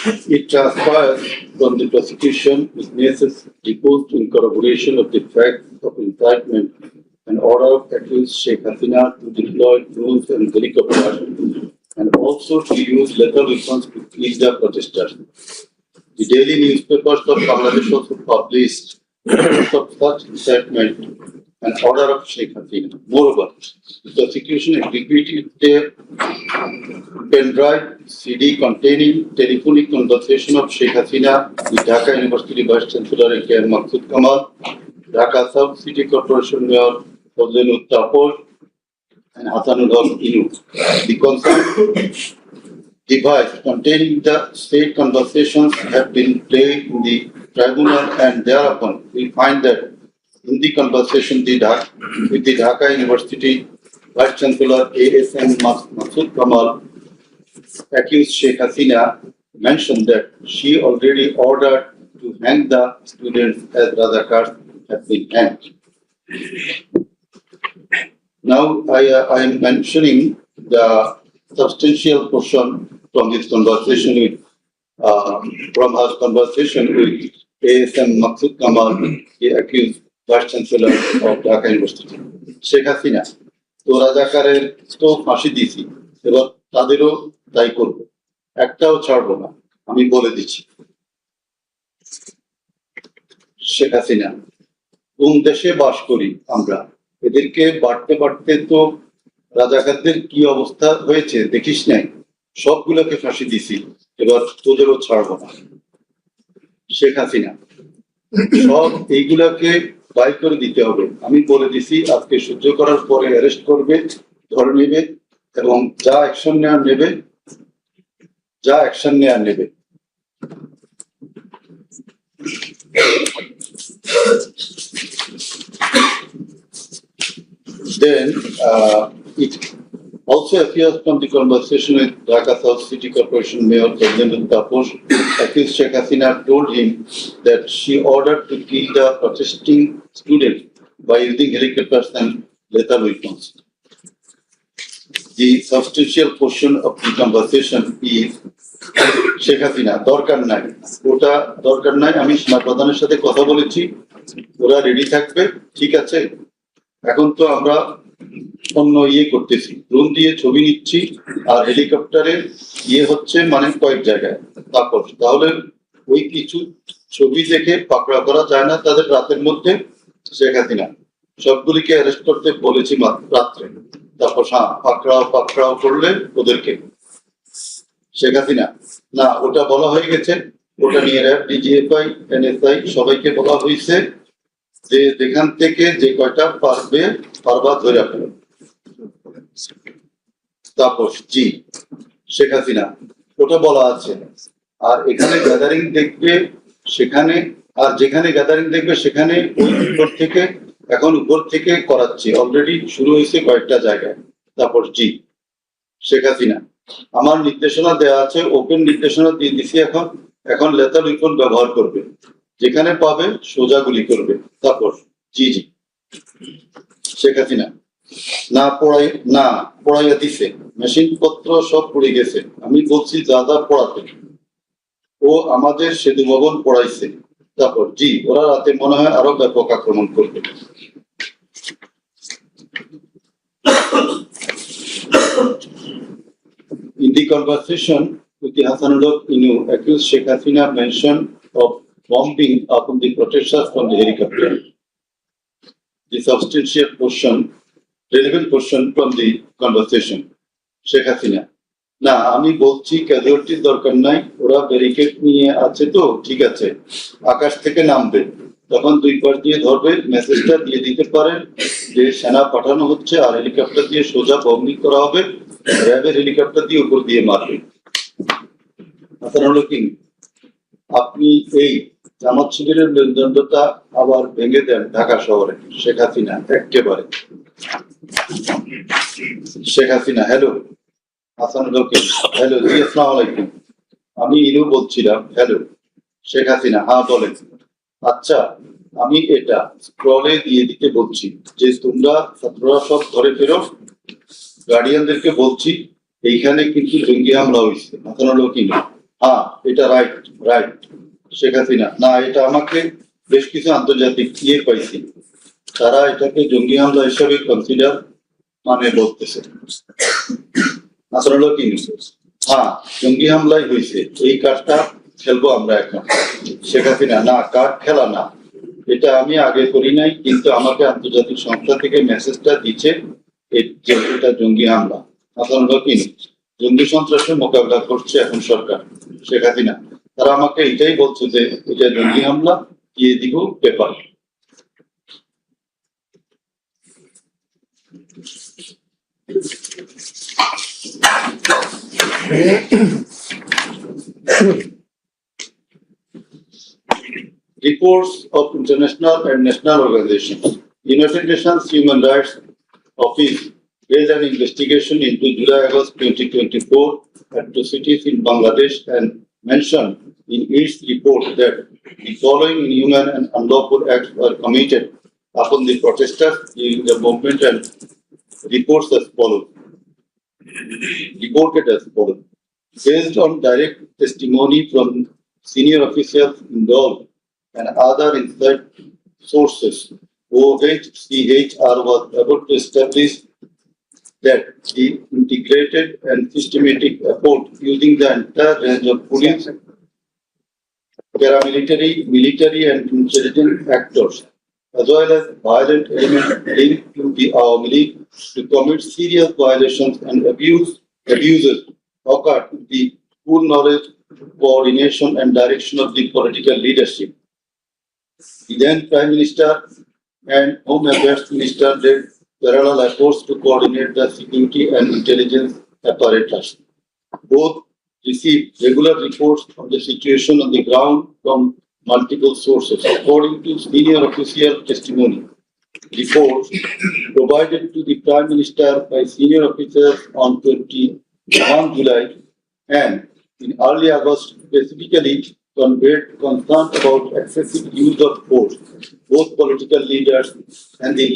It transpires from the prosecution witnesses deposed in corroboration of the facts of incitement and order of accused Sheikh Hasina to deploy drones and helicopters and also to use lethal weapons to kill the protesters. The daily newspapers of Bangladesh also published reports of such incitement and order of Sheikh Hasina. Moreover, the prosecution executed their pen drive CD containing telephonic conversation of Sheikh Hasina with Dhaka University Vice Chancellor PM Sheikh Kamal, Dhaka South City Corporation Mayor toppled, and Hasanullah Yunus. The concerned device containing the said conversations have been played in the tribunal, and thereupon we find that in the conversation with the Dhaka University Vice Chancellor ASM Sheikh Kamal, accused Sheikh Hasina mentioned that she already ordered to hang the students as Razakars have been hanged. Now I am mentioning the substantial portion from this conversation with ASM Sheikh Kamal, the accused Vice Chancellor of Dhaka University. Sheikh Hasina, তো রাজাকারের তো ফাঁসি দিছি, এবার তাদেরও তাই করব, একটাও ছাড়বো না, আমি বলে দিচ্ছি। শেখ হাসিনা, কোন দেশে বাস করি আমরা? এদেরকে বাড়তে বাড়তে তো রাজাকারদের কি অবস্থা হয়েছে দেখিস নাই, সবগুলোকে ফাঁসি দিছি, এবার তোদেরও ছাড়বো না। শেখ হাসিনা, সব এইগুলাকে বাই করে দিতে হবে, আমি বলে দিছি, আজকে সহ্য করার পরে অ্যারেস্ট করবে, ধরে নেবে এবং যা অ্যাকশন নেওয়ার নেবে। Then it also appears from the conversation with Dhaka South City Corporation Mayor toppled, accused Sheikh Hasina told him that she ordered to kill the protesting students by using helicopters and lethal weapons. The substantial portion of the conversation is Sheikh Hasina, দরকার নাই, ওটা দরকার নাই, আমি সেনা প্রধানের সাথে কথা বলেছি, ওরা রেডি থাকবে, ঠিক আছে। এখন তো আমরা অন্য করতেছি, ড্রোন দিয়ে ছবি নিচ্ছি আর হেলিকপ্টারে হচ্ছে মানে কয়েক জায়গায়, তাহলে ওই কিছু ছবি দেখে পাকড়া করা যায় না তাদের রাতের মধ্যে। শেখ হাসিনা, সবগুলিকে অ্যারেস্ট করতে বলেছি রাত্রে, তারপর পাকড়াও করলে ওদেরকে। শেখ হাসিনা, না, ওটা বলা হয়ে গেছে, ওটা নিয়ে র্যাব, ডিজিএফআই, এনএসআই সবাইকে বলা হয়েছে যে যেখান থেকে যে কয়টা পারবা ধরে ফেলো। তাপস, জি। শেখ হাসিনা, ওটা বলা আছে, আর এখানে গ্যাদারিং দেখবে সেখানে, আর যেখানে গ্যাদারিং দেখবে সেখানে ওই উপর থেকে করাচ্ছি, অলরেডি শুরু হয়েছে কয়েকটা জায়গায়। তারপর জি। শেখ হাসিনা, আমার নির্দেশনা দেওয়া আছে, ওপেন নির্দেশনা দিয়ে দিছি, এখন লেথাল উইপন ব্যবহার করবে, যেখানে পাবে সোজা গুলি করবে। তারপর জি। শেখ হাসিনা, না পড়াইয়া দিছে, মেশিন পত্র সব পড়ে গেছে, আমি বলছি যা পড়াতে, ও আমাদের সেতু ভবন পড়াইছে। তারপর জি, ওরা রাতে মনে হয় আরো ব্যাপক আক্রমণ করবে। In the conversation with the Hasanullah Yunus, accused Sheikh Hasina mentioned of bombing upon the protesters from the helicopter. The substantial portion, relevant portion from the conversation. Sheikh Hasina, না, আমি বলছি ক্যাজুয়ালিটির দরকার নাই, ওরা ব্যারিকেড নিয়ে আছে তো ঠিক আছে, আকাশ থেকে নামবে, তখন দুই পাশ দিয়ে ধরবে, মেসেজটা দিয়ে দিতে পারেন যে সেনা পাঠানো হচ্ছে আর হেলিকপ্টার দিয়ে সোজা বম্বিং করা হবে, র্যাবের হেলিকপ্টার দিয়ে উপর দিয়ে মারবে। হাসানুল্লাহ কিং, আপনি এই জামাত শিবিরের মেরুদণ্ডটা আবার ভেঙে দেন ঢাকা শহরে। শেখ হাসিনা, একেবারে। Sheikh Hasina, hello. Hasanullah king, hello, জি, আসসালামু আলাইকুম, আমি ইনু বলছিলাম। হ্যালো। শেখ হাসিনা, হ্যাঁ বলেন। আচ্ছা, আমি এটা স্ক্রলে দিয়ে দিতে বলছি যে তোমরা ছাত্ররা সব ঘরে ফেরো, গার্ডিয়ানদেরকে বলছি এইখানে কিন্তু জঙ্গি হামলা হয়েছে। হাসানুল্লাহ কিং, হ্যাঁ, এটা রাইট শেখ হাসিনা না, এটা আমাকে বেশ কিছু আন্তর্জাতিক পাইছি, তারা এটাকে জঙ্গি হামলা হিসাবে কনসিডার বলতেছে। আসলে কি হ্যাঁ, জঙ্গি হামলাই হয়েছে, এই কার্ডটা খেলবো আমরা এখন। শেখ হাসিনা না, কার্ড খেলা না, এটা আমি আগে করি নাই, কিন্তু আমাকে আন্তর্জাতিক সংস্থা থেকে মেসেজটা দিচ্ছে এটা জঙ্গি হামলা। আসলে কি জঙ্গি সন্ত্রাসের মোকাবিলা করছে এখন সরকার, শেখ হাসিনা। তারা আমাকে এটাই বলছে যে এটা জঙ্গি হামলা, দিয়ে দিব paper. Reports of international and national organizations. United Nations Human Rights Office made an investigation into July-August 2024 atrocities in Bangladesh and mentioned in its report that the following inhuman and unlawful acts were committed upon the protesters during the movement, and reports as follows. Reported as follows. Based on direct testimony from senior officials involved and other inside sources, OHCHR was able to establish that the integrated and systematic effort using the entire range of police, paramilitary, military and intelligence actors, as well as violent elements linked to the Awami League to commit serious violations and abuses occurred with the full knowledge, coordination and direction of the political leadership. The then Prime Minister and Home Affairs Minister led parallel efforts to coordinate the security and intelligence apparatus. Both received regular reports of the situation on the ground from multiple sources. According to senior official testimony, reports provided to the Prime Minister by senior officers on 21 July and in early August specifically conveyed concern about excessive use of force. Both political leaders and the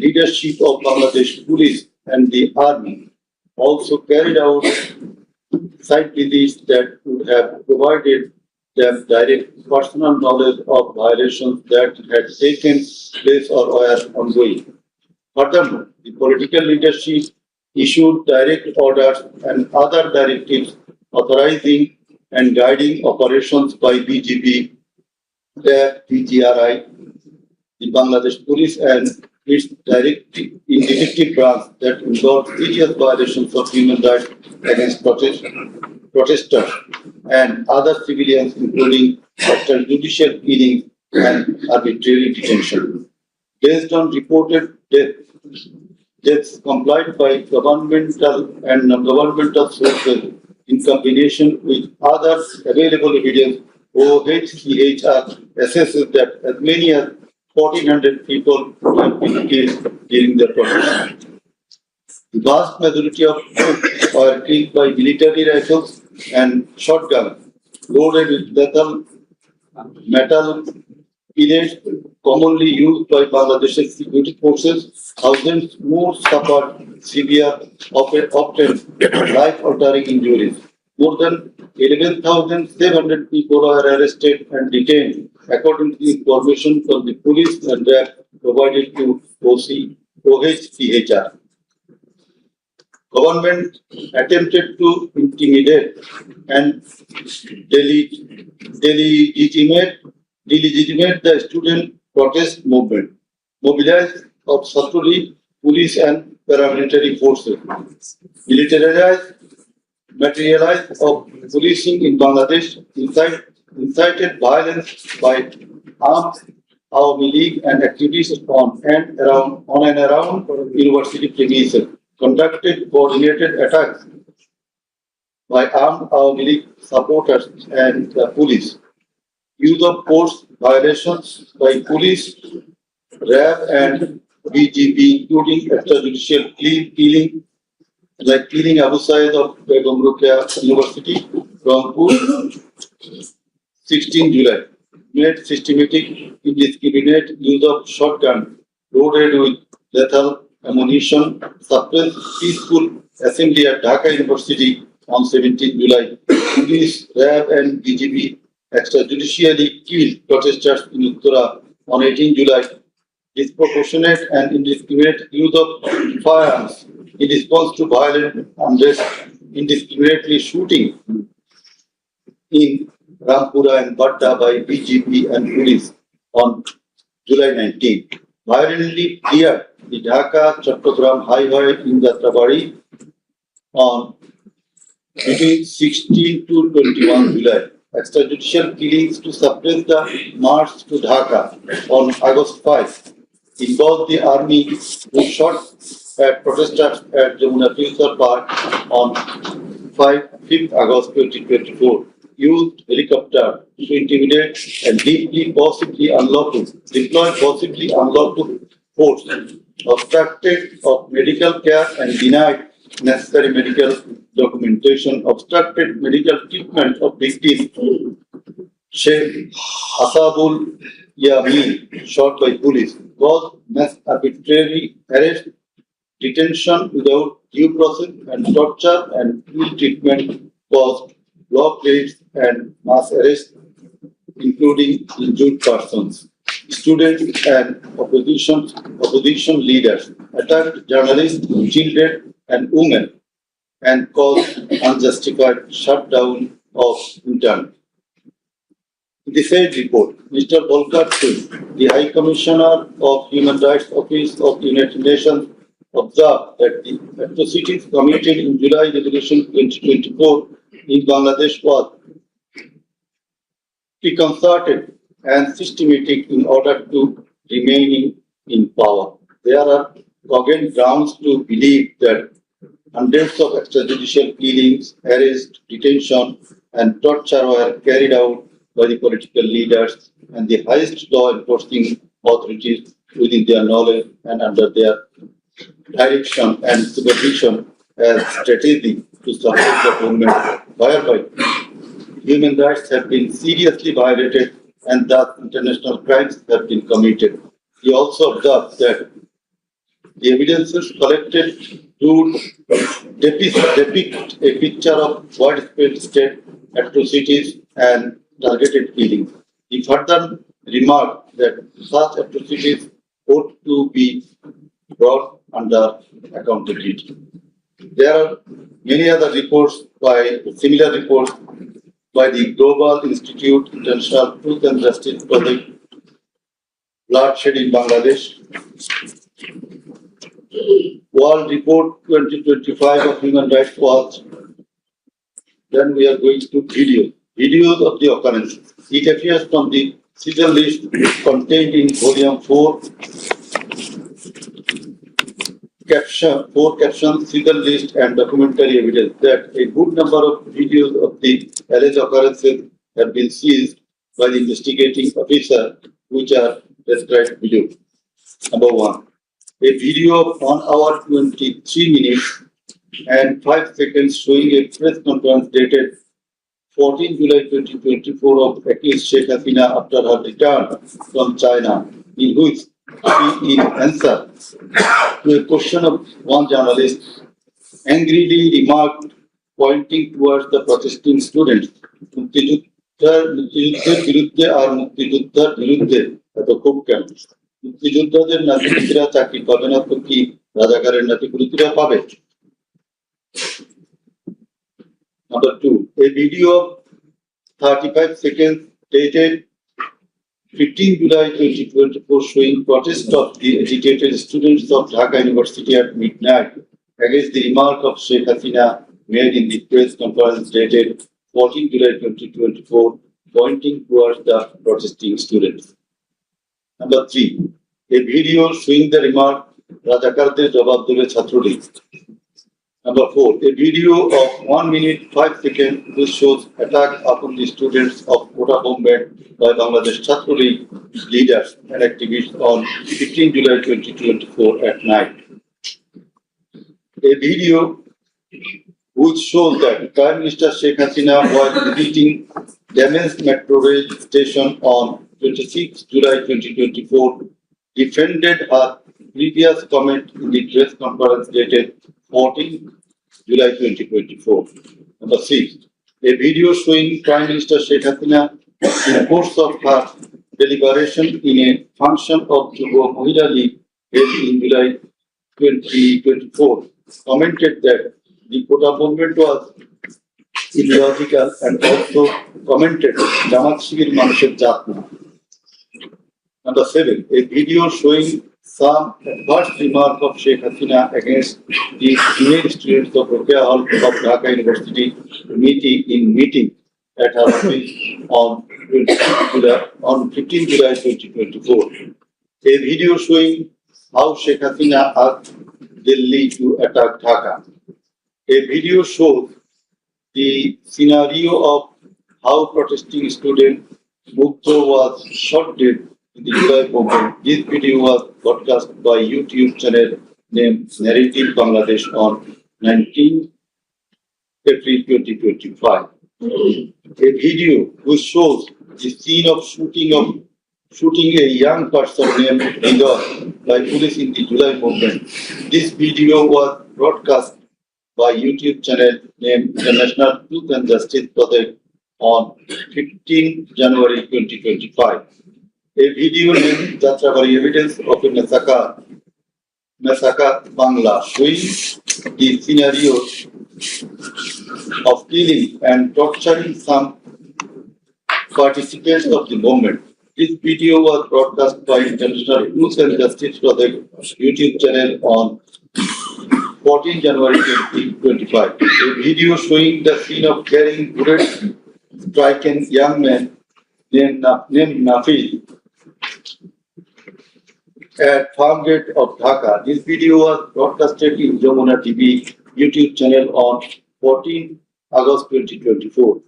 leadership of Bangladesh Police and the Army also carried out site visits that would have provided them direct personal knowledge of violations that had taken place or were ongoing. Furthermore, the political leadership issued direct orders and other directives authorizing and guiding operations by BGP, the BGRI, the Bangladesh Police and its detective branch that involved serious violations of human rights against protesters and other civilians, including extrajudicial killings and arbitrary detention. Based on reported deaths complied by governmental and non-governmental sources in combination with other available evidence, OHCHR assesses that as many as 1,400 people have been killed during the protest. The vast majority of troops were killed by military rifles and shotguns loaded with lethal metal pellets commonly used by Bangladesh's security forces. Thousands more suffered severe, often life-altering injuries. More than 11,700 people were arrested and detained, according to information from the police and RAF provided to OHCHR. Government attempted to intimidate and delegitimate the student protest movement, mobilized of Saturi police and paramilitary forces, militarized materialized of policing in Bangladesh, incited violence by armed Awami League and activities on and around university premises, conducted coordinated attacks by armed Awami League supporters and the police, use of force violations by police, RAF and BGP, including extrajudicial killing, like killing Abu Said of Begum Rukia University, Rangpur, 16 July. Made systematic indiscriminate use of shotgun loaded with lethal ammunition, suppressed peaceful assembly at Dhaka University on 17 July police, RAB and BGB extrajudicially killed protesters in Uttara on 18 July. Disproportionate and indiscriminate use of firearms in response to violent unrest, indiscriminately shooting in Rampura and Batta by BGP and police on July 19. Violently cleared the Dhaka Chattogram highway in Jatrabari on between 16 to 21 July. Extrajudicial killings to suppress the march to Dhaka on August 5 involved the army who shot at protesters at Jamuna Future Park on 5th August 2024. Used helicopter to intimidate and deployed possibly unlawful force, obstructed of medical care and denied necessary medical documentation, obstructed medical treatment of victims. Sheikh Asaduzzaman shot by police, caused mass arbitrary arrest, detention without due process, and torture and ill treatment, caused block raids and mass arrests, including injured persons. Students and opposition leaders attacked journalists, children, and women, and caused unjustified shutdown of internet. In the said report, Mr. Volker Turk, the High Commissioner of Human Rights Office of the United Nations, observed that the atrocities committed in July Revolution 2024 in Bangladesh was preconcerted and systematic in order to remain in power. There are cogent grounds to believe that hundreds of extrajudicial killings, arrests, detention, and torture were carried out by the political leaders and the highest law enforcing authorities within their knowledge and under their direction and supervision as strategy to support the government, whereby human rights have been seriously violated and thus international crimes have been committed. He also observed that the evidences collected would depict a picture of widespread state atrocities and targeted killings. He further remarked that such atrocities ought to be brought under accountability. There are many other similar reports by the Global Institute International Truth and Justice Project, Bloodshed in Bangladesh, World Report 2025 of Human Rights Watch. Then we are going to videos of the occurrences. It appears from the citizen list contained in Volume 4, captions, citizen list, and documentary evidence that a good number of videos of the alleged occurrences have been seized by the investigating officer, which are described below. Number 1. A video of 1 hour 23 minutes and 5 seconds showing a press conference dated 14 July 2024 of accused Sheikh Hasina after her return from China, in which she, in answer to a question of one journalist, angrily remarked, pointing towards the protesting students, মুক্তিযুদ্ধের বিরুদ্ধে আর মুক্তিযোদ্ধার বিরুদ্ধে এত খুব কেন? মুক্তিযোদ্ধাদের নাতিপুতিরা চাকরি পাবে না তো কি রাজাকারের নাতিপুতিরা পাবে? Number 2, a video of 35 seconds dated 15 July 2024 showing protest of the agitated students of Dhaka University at midnight against the remark of Sheikh Hasina made in the press conference dated 14 July 2024, pointing towards the protesting students. Number 3, a video showing the remark Rajakarder Jawab Debe Chhatrলীগ. Number 4, a video of 1 minute 5 seconds which shows attack upon the students of Kota Bombay by Bangladesh Chhatrলীগ leaders and activists on 15 July 2024 at night. A video which shows that Prime Minister Sheikh Hasina was visiting damaged metro rail station on 26 July 2024 defended her previous comment in the press conference dated 14 July 2024. Number 6, A video showing Prime Minister Sheikh Hasina in course of her deliberation in a function of the Mahila League held in July 2024 commented that the quota movement was illogical and also commented Jamaat Shibir Manusher Jatna. Number 7. A video showing some adverse remark of Sheikh Hasina against the female students of Rokia Hall of Dhaka University meeting at her office on 15 July 2024. A video showing how Sheikh Hasina asked Delhi to attack Dhaka. A video shows the scenario of how protesting student Mukto was shot dead in the July movement. This video was broadcast by YouTube channel named Narrative Bangladesh on 19 April 2025. A video which shows the scene of shooting a young person named Igor by police in the July movement. This video was broadcast by YouTube channel named International Truth and Justice Project on 15 January 2025. A video named Jatrabari Evidence of a Massacre Bangla showing the scenario of killing and torturing some participants of the movement. This video was broadcast by International Truth and Justice Project YouTube channel on 14 January 2025. A video showing the scene of carrying bullets striking young man named Nafi at farm gate of Dhaka. This video was broadcasted in Jamuna TV YouTube channel on 14 August 2024.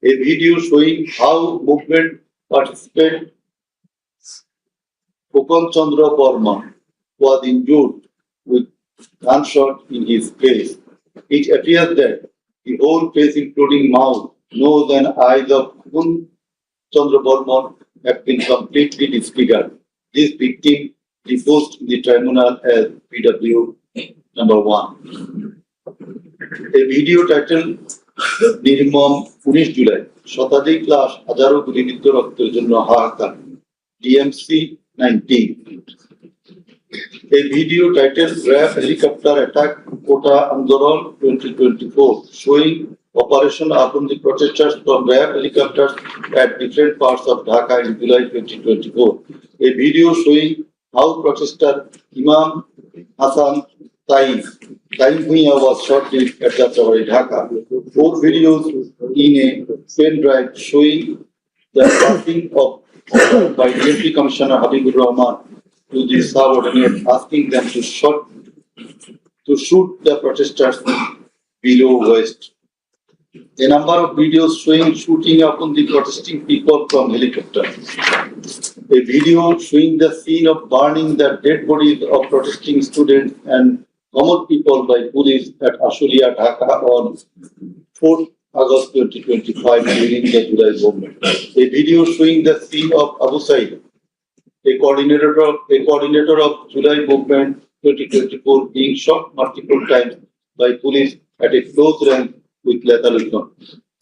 A video showing how movement participant Kokan Chandra Burma was injured with gunshot in his face. It appears that the whole face, including mouth, nose, and eyes of Kokan Chandra Burma have been completely disfigured. This victim deposed in the tribunal as PW number 1. A video titled Nirmam 19 July Shatadik Lash Hajaro Gulibiddh Rokter Jonno Hahakar DMC 19. A video titled RAF Helicopter Attack Kota Andoran 2024 showing operation upon the protesters from RAF helicopters at different parts of Dhaka in July 2024. A video showing how protester Imam Hassan Taim Bhuiya was shot dead at Jatrabari, Dhaka. 4 videos in a pen drive showing the passing of by Deputy Commissioner Habibur Rahman to the subordinates, asking them to shoot the protesters below waist. A number of videos showing shooting upon the protesting people from helicopters. A video showing the scene of burning the dead bodies of protesting students and common people by police at Ashulia, Dhaka on 4th August 2025 during the July movement. A video showing the scene of Abu Said, a coordinator of July movement 2024, being shot multiple times by police at a close range with lethal weapon.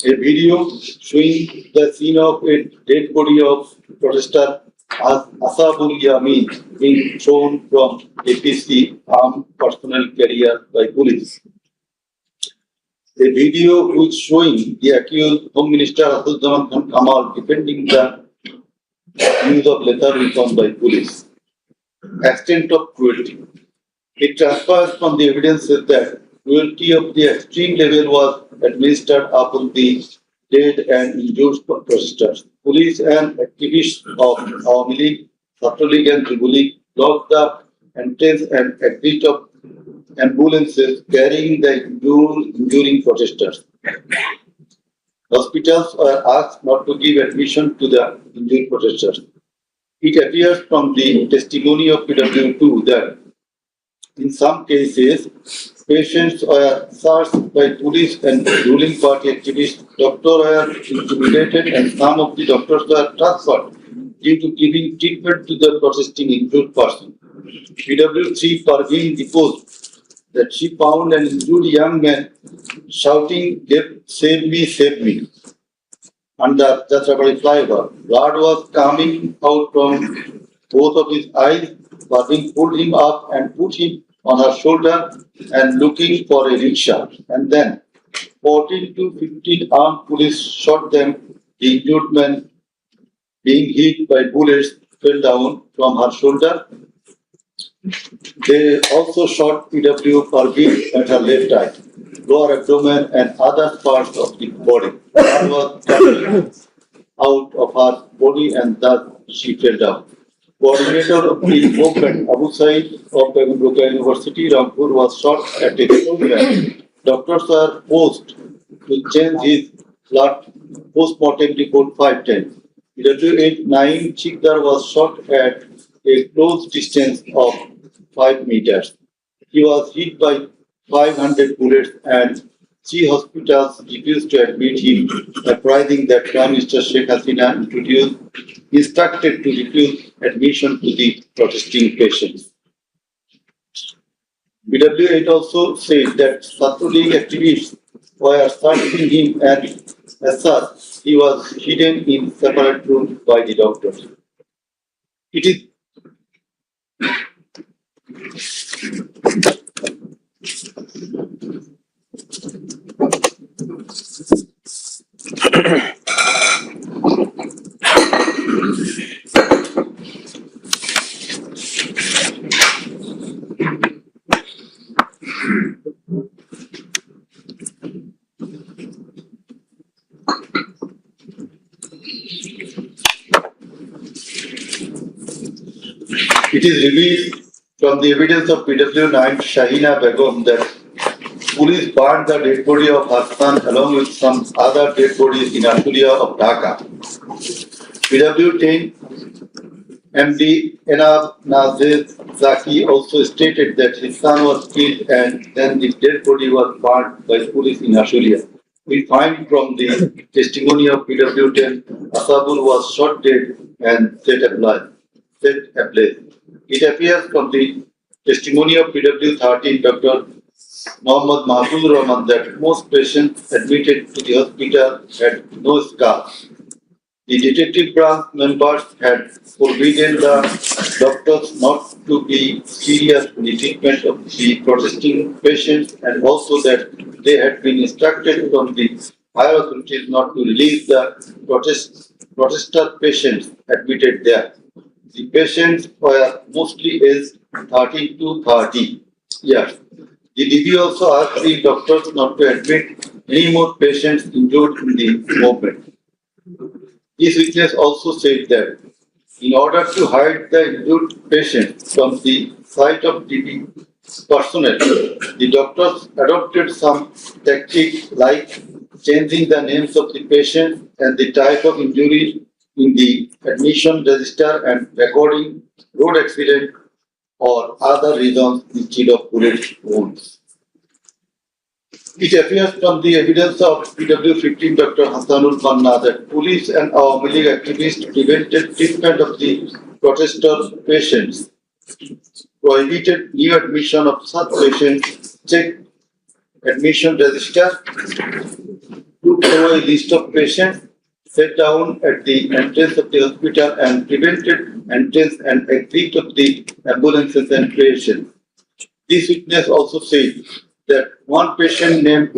A video showing the scene of a dead body of protester Asabul Yamin being thrown from APC armed personnel carrier by police. A video which showing the accused Home Minister Asaduzzaman Khan Kamal defending the use of lethal weapon by police. Extent of cruelty. It transpires from the evidences that cruelty of the extreme level was administered upon the dead and injured protesters. Police and activists of Awami League, Chhatra League and Jubo League blocked the entrance and exit of ambulances carrying the enduring protesters. Hospitals were asked not to give admission to the injured protesters. It appears from the testimony of PW2 that in some cases, patients were searched by police and ruling party activists. Doctors were intimidated and some of the doctors were transferred due to giving treatment to the protesting injured person. PW3 Parveen deposed that she found an injured young man shouting, "Save me, save me," under the Trabari flyover. Blood was coming out from both of his eyes. Bhavin pulled him up and put him on her shoulder and looking for a rickshaw. And then 14 to 15 armed police shot them. The injured man, being hit by bullets, fell down from her shoulder. They also shot PW Parveen at her left eye, lower abdomen and other parts of the body. Blood was coming out of her body and thus she fell down. Coordinator of the movement, Abu Said of Dhaka University, Rampur, was shot at a program. Doctors are forced to change his blood post-mortem report 5 times. PW-9 Chikdar was shot at a close distance of 5 meters. He was hit by 500 bullets and 3 hospitals refused to admit him, uprising that Prime Minister Sheikh Hasina instructed to refuse admission to the protesting patients. BW8 also said that Satru League activists were searching him and as such, he was hidden in separate rooms by the doctors. It is revealed from the evidence of PW9 Shahina Begum that police burned the dead body of her son along with some other dead bodies in Ashulia of Dhaka. PW10 MD Enab Nazir Zaki also stated that his son was killed and then the dead body was burned by police in Ashulia. We find from the testimony of PW10, Asabul was shot dead and set ablaze. It appears from the testimony of PW13, Dr. Muhammad Rahman, that most patients admitted to the hospital had no scars. The detective branch members had forbidden the doctors not to be serious in the treatment of the protesting patients and also that they had been instructed from the higher authorities not to release the protester patients admitted there. The patients were mostly aged 30 to 30 years. The DB also asked the doctors not to admit any more patients injured in the movement. This witness also said that in order to hide the injured patient from the sight of DB personnel, the doctors adopted some tactics like changing the names of the patient and the type of injury in the admission register and recording road accident or other reasons instead of bullet wounds. It appears from the evidence of PW15 Dr. Hassanul Banna that police and our League activists prevented treatment of the protester patients, prohibited new admission of such patients, checked admission register, took away list of patients, sat down at the entrance of the hospital and prevented entrance and exit of the ambulances and patients. This witness also said that one patient named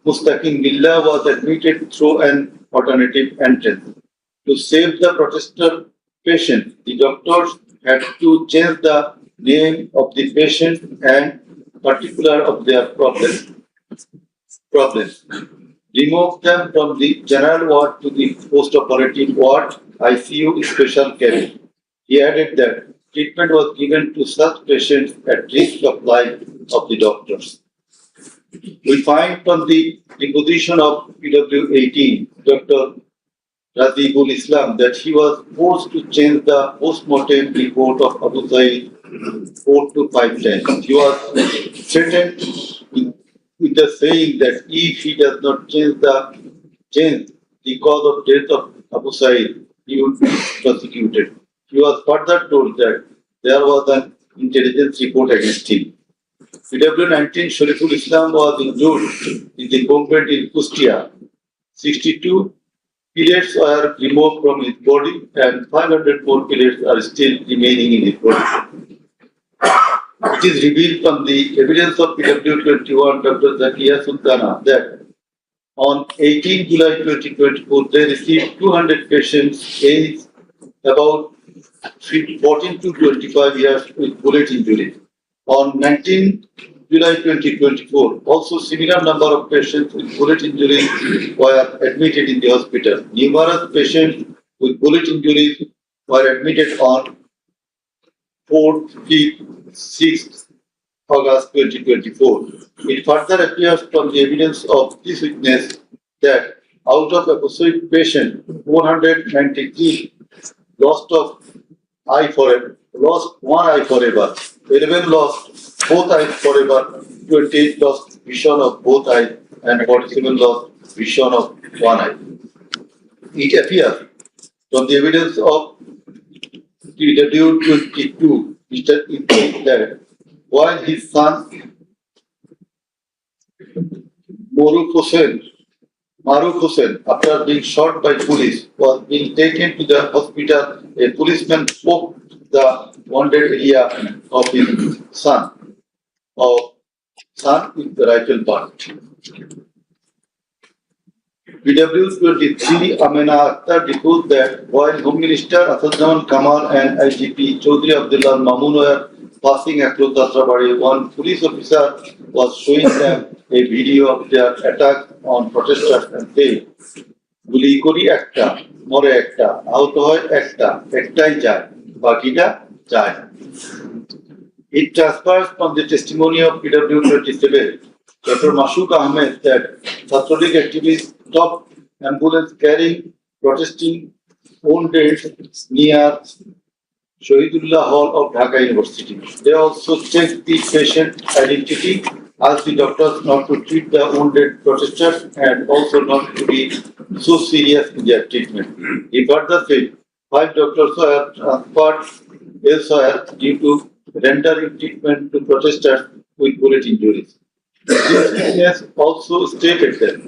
Mustaqim Billah was admitted through an alternative entrance. To save the protester patient, the doctors had to change the name of the patient and particular of their problems. Remove them from the general ward to the post-operative ward, ICU special cabin. He added that treatment was given to such patients at risk of life of the doctors. We find from the deposition of PW18, Dr. Razibul Islam, that he was forced to change the post-mortem report of Abu Said 4 to 5 times. He was threatened with the saying that if he does not change the cause of death of Abu Said, he would be prosecuted. He was further told that there was an intelligence report against him. PW19 Shariful Islam was injured in the combat in Kustia. 62 pellets were removed from his body and 504 pellets are still remaining in his body. It is revealed from the evidence of PW21 Dr. Zakia Sultana that on 18 July 2024 they received 200 patients aged about 14 to 25 years with bullet injuries. On 19 July 2024, also similar number of patients with bullet injuries were admitted in the hospital. Numerous patients with bullet injuries were admitted on 4th, 5th, 6th August 2024. It further appears from the evidence of this witness that out of episodic patient, 493 lost one eye forever, 11 lost both eyes forever, 28 lost vision of both eyes, and 47 lost vision of one eye. It appears from the evidence of PW22, Mr. Iqbal, that while his son Maruf Hussain, after being shot by police, was being taken to the hospital, a policeman poked the wounded area of his son with the rifle butt. PW23 Amina Akhtar deposed that while Home Minister Asaduzzaman Kamal and IGP Chowdhury Abdullah Al-Mamun were passing across the Trabari, one police officer was showing them a video of their attack on protesters and said, "Guli kori ekta, more ekta, ahuto hoy ekta, ektai jay, bakita jay." It transpires from the testimony of PW27, Dr. Mashouk Ahmed, that Chhatralik activists stopped ambulance carrying protesting wounded near Shahidullah Hall of Dhaka University. They also checked the patient identity, asked the doctors not to treat the wounded protesters and also not to be so serious in their treatment. He further said 5 doctors were transferred elsewhere due to rendering treatment to protesters with bullet injuries. This witness also stated that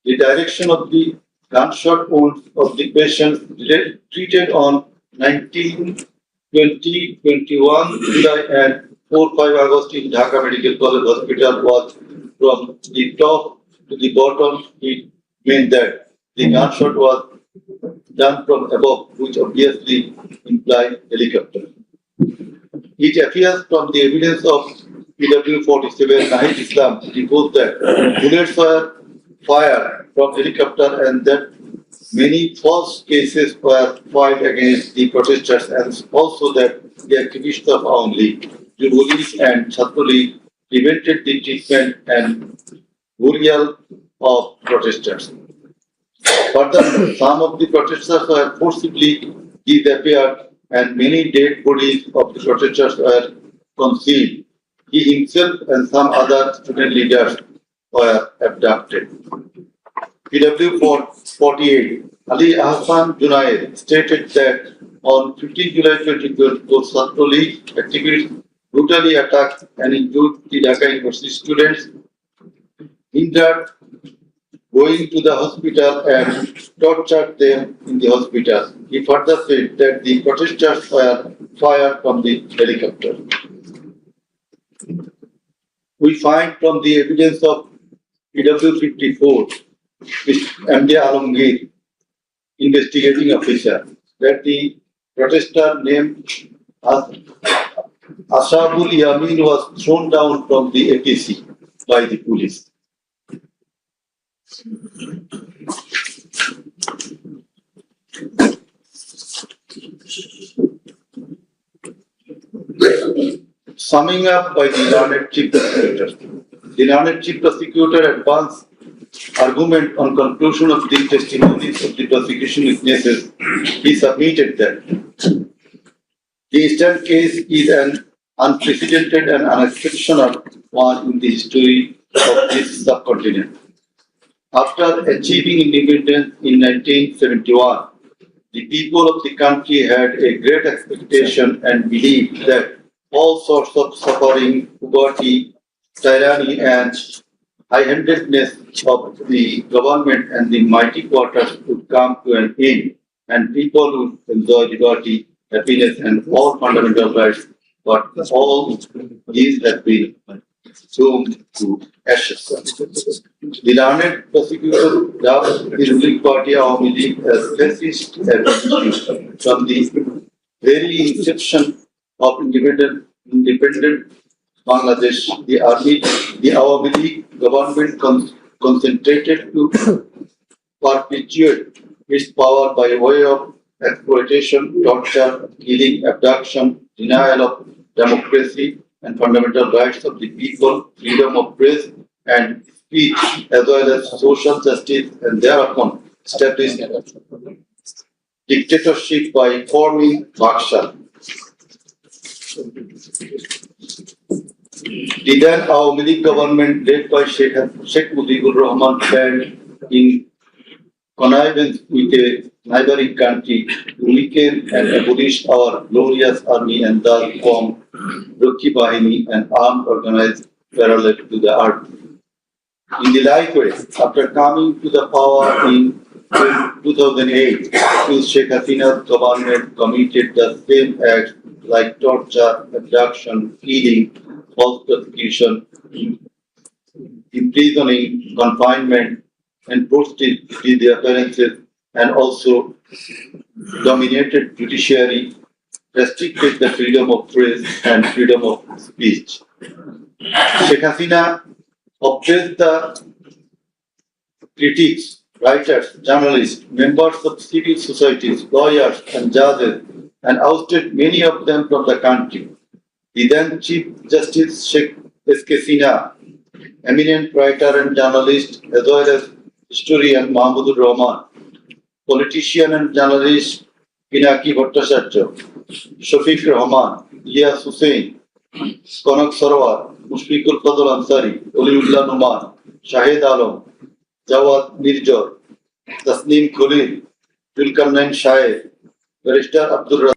the direction of the gunshot wounds of the patients treated on 19, 20, 21 July and 4-5 August in Dhaka Medical College Hospital was from the top to the bottom. It meant that the gunshot was done from above, which obviously implies helicopter. It appears from the evidence of PW47 Nahid Islam deposed that bullets were fired from helicopter and that many false cases were filed against the protesters and also that the activists of Aum League, Jubilees and Chhatralik prevented the treatment and burial of protesters. Further, some of the protesters were forcibly disappeared and many dead bodies of the protesters were concealed. He himself and some other student leaders were abducted. PW48 Ali Ahsan Junaid stated that on 15 July 2024, Chhatralik activists brutally attacked and injured the Dhaka University students, hindered going to the hospital and tortured them in the hospital. He further said that the protesters were fired from the helicopter. We find from the evidence of PW54, MD Alamgir, investigating officer, that the protester named Ashabul Yamin was thrown down from the APC by the police. Summing up by the learned chief prosecutor. The learned chief prosecutor advanced argument on conclusion of the testimonies of the prosecution witnesses. He submitted that the Eastern case is an unprecedented and unexceptional one in the history of this subcontinent. After achieving independence in 1971, the people of the country had a great expectation and belief that all sorts of suffering, poverty, tyranny, and high-handedness of the government and the mighty quarters would come to an end, and people would enjoy liberty, happiness, and all fundamental rights. But all these have been doomed to ashes. The learned prosecutor dubbed the ruling party Awami League as fascist from the very inception of independent Bangladesh. The Awami League government concentrated to perpetuate its power by way of exploitation, torture, killing, abduction, denial of democracy and fundamental rights of the people, freedom of press and speech, as well as social justice, and thereupon established dictatorship by forming Baksha. The then Awami League government led by Sheikh Mujibur Rahman planned in connivance with a neighboring country to weaken and abolish our glorious army and thus form Rakhi Bahini, an armed organized parallel to the army. In the like way, after coming to the power in 2008, Sheikh Hasina's government committed the same acts like torture, abduction, killing, false prosecution, imprisoning, confinement, and posted the appearances, and also dominated judiciary, restricted the freedom of press and freedom of speech. Sheikh Hasina oppressed the critics, writers, journalists, members of civil societies, lawyers, and judges, and ousted many of them from the country. The then Chief Justice Sheikh Hasina, eminent writer and journalist, as well as historian Muhammad Rahman, politician and journalist Pinaki Bhattacharya, Shafiq Rahman, Iyas Hussain, Kanak Sarwar, Mushfiqul Fadl Ansari, Oliullah Numan, Shahid Alam, Jawad Mirjor, Tasneem Khalil, Zulkarnain Shaher, Barrister Abdul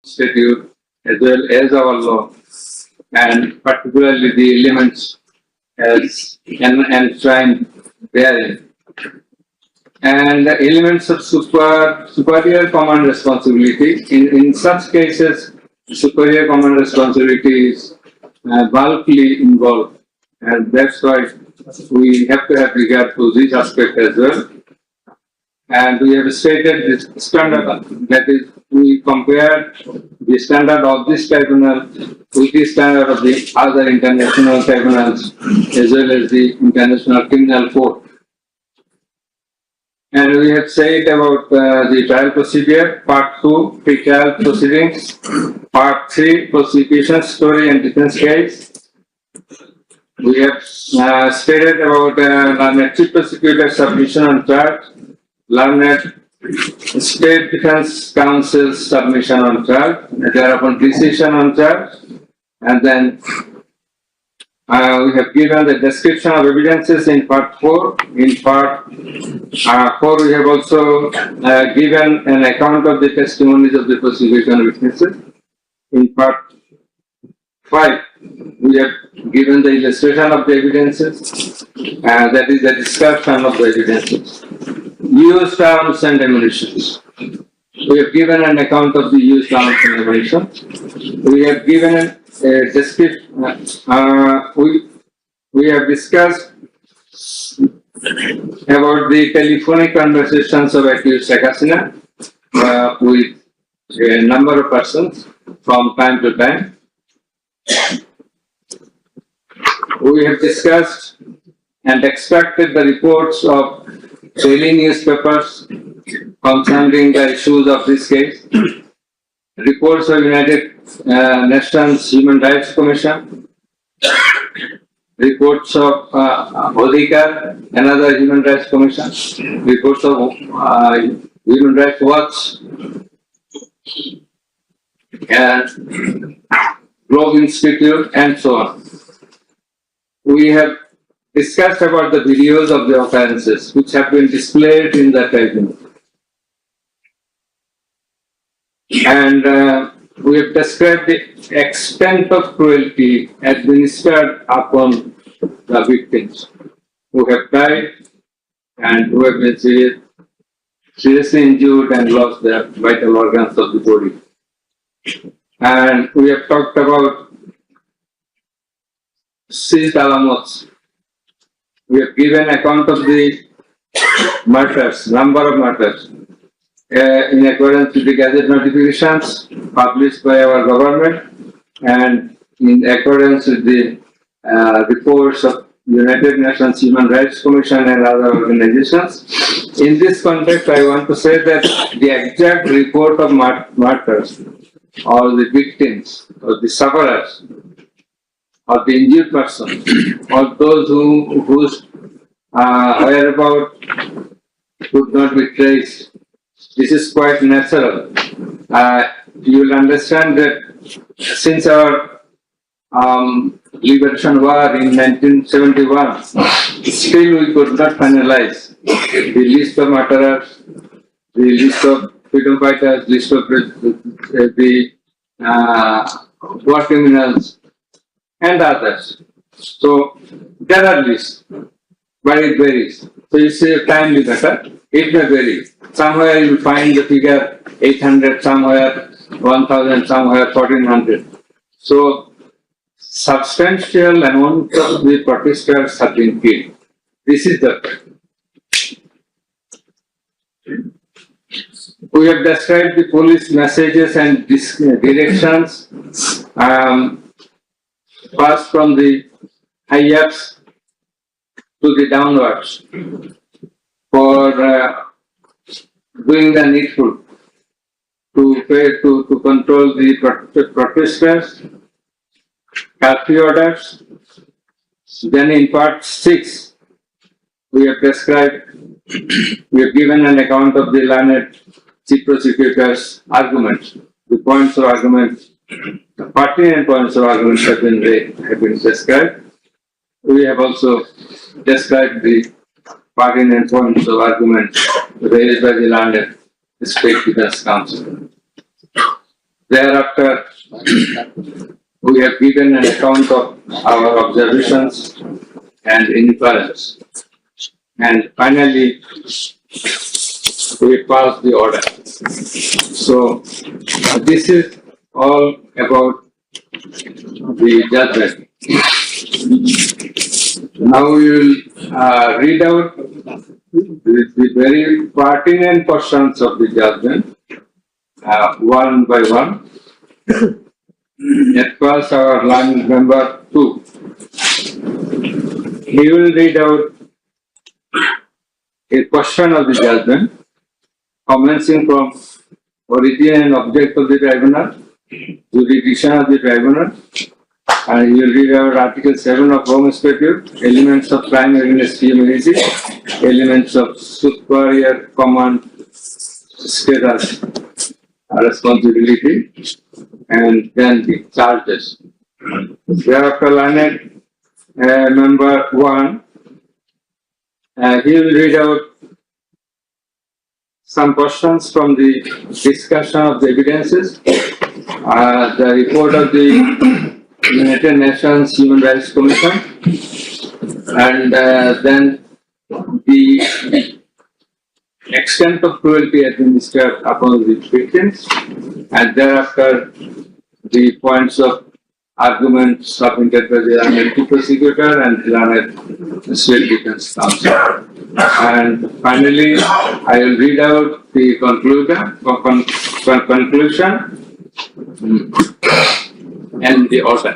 Statute as well as our law, and particularly the elements as enshrined therein. And the elements of superior command responsibility. In such cases, superior command responsibility is bulkily involved, and that's why we have to have regard to this aspect as well. And we have stated this standard, that is, we compare the standard of this tribunal with the standard of the other international tribunals as well as the International Criminal Court. And we have said about the trial procedure, part 2, pre-trial proceedings, part 3, prosecution story and defense case. We have stated about learned chief prosecutor submission on charge, learned State Defense Council's submission on charge, thereupon decision on charge, and then we have given the description of evidences in part 4. In part 4, we have also given an account of the testimonies of the prosecution witnesses. In part 5, we have given the illustration of the evidences, that is the description of the evidences. Used arms and ammunition. We have given an account of the used arms and ammunition. We have given a description. We have discussed about the telephonic conversations of accused Sheikh Hasina with a number of persons from time to time. We have discussed and extracted the reports of daily newspapers concerning the issues of this case, reports of United Nations Human Rights Commission, reports of Odhikar, another Human Rights Commission, reports of Human Rights Watch, and Globe Institute, and so on. We have discussed about the videos of the offences which have been displayed in the tribunal. And we have described the extent of cruelty administered upon the victims who have died and who have been seriously injured and lost their vital organs of the body. And we have talked about seized alamos. We have given account of the murders, number of murders, in accordance with the Gazette notifications published by our government and in accordance with the reports of United Nations Human Rights Commission and other organizations. In this context, I want to say that the exact report of martyrs or the victims or the sufferers or the injured person or those whose whereabouts could not be traced, this is quite natural. You will understand that since our liberation war in 1971, still we could not finalize the list of murderers, the list of freedom fighters, list of the war criminals and others. So there are lists, but it varies. So you say time limit, it may vary. Somewhere you will find the figure 800, somewhere 1000, somewhere 1400. So substantial amount of the protesters have been killed. This is the fact. We have described the police messages and directions passed from the high-ups to the downwards for doing the needful to control the protesters, curfew orders. Then in part 6, we have described, we have given an account of the learned chief prosecutor's arguments, the points of argument, the pertinent points of argument have been described. We have also described the pertinent points of argument raised by the learned State Defence Council. Thereafter, we have given an account of our observations and inference. And finally, we pass the order. So, this is all about the judgment. Now we will read out the very pertinent portions of the judgment, one by one. At first, our line number 2. He will read out a portion of the judgment, commencing from origin and object of the tribunal, jurisdiction of the tribunal, and he will read out Article 7 of Home Statute, elements of crime against humanity, elements of superior command status, responsibility, and then the charges. Thereafter, learned member 1, he will read out some questions from the discussion of the evidences, the report of the United Nations Human Rights Commission, and then the extent of cruelty administered upon the victims, and thereafter the points of arguments submitted by the learned prosecutor and learned State Defence Council. And finally, I will read out the conclusion and the order.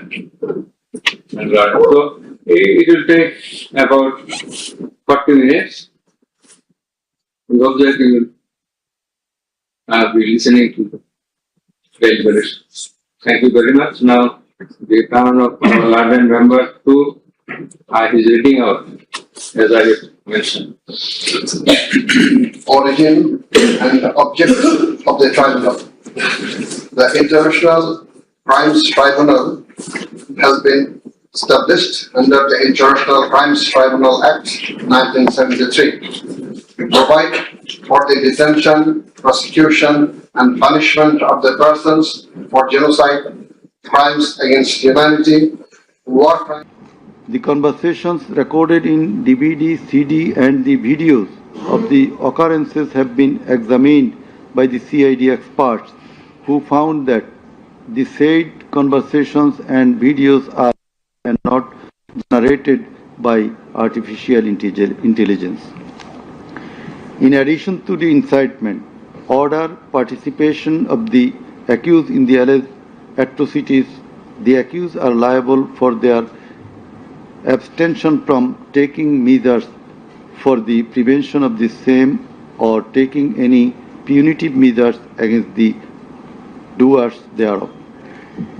So it will take about 40 minutes. We hope that you will be listening to the deliberations. Thank you very much. Now, the turn of our learned member 2 is reading out, as I have mentioned. Origin and object of the tribunal. The International Crimes Tribunal has been established under the International Crimes Tribunal Act 1973 to provide for the detention, prosecution, and punishment of the persons for genocide, crimes against humanity, war crimes. The conversations recorded in DVD, CD, and the videos of the occurrences have been examined by the CID experts, who found that the said conversations and videos are not generated by artificial intelligence. In addition to the incitement, order, participation of the accused in the alleged atrocities, the accused are liable for their abstention from taking measures for the prevention of the same or taking any punitive measures against the doers thereof.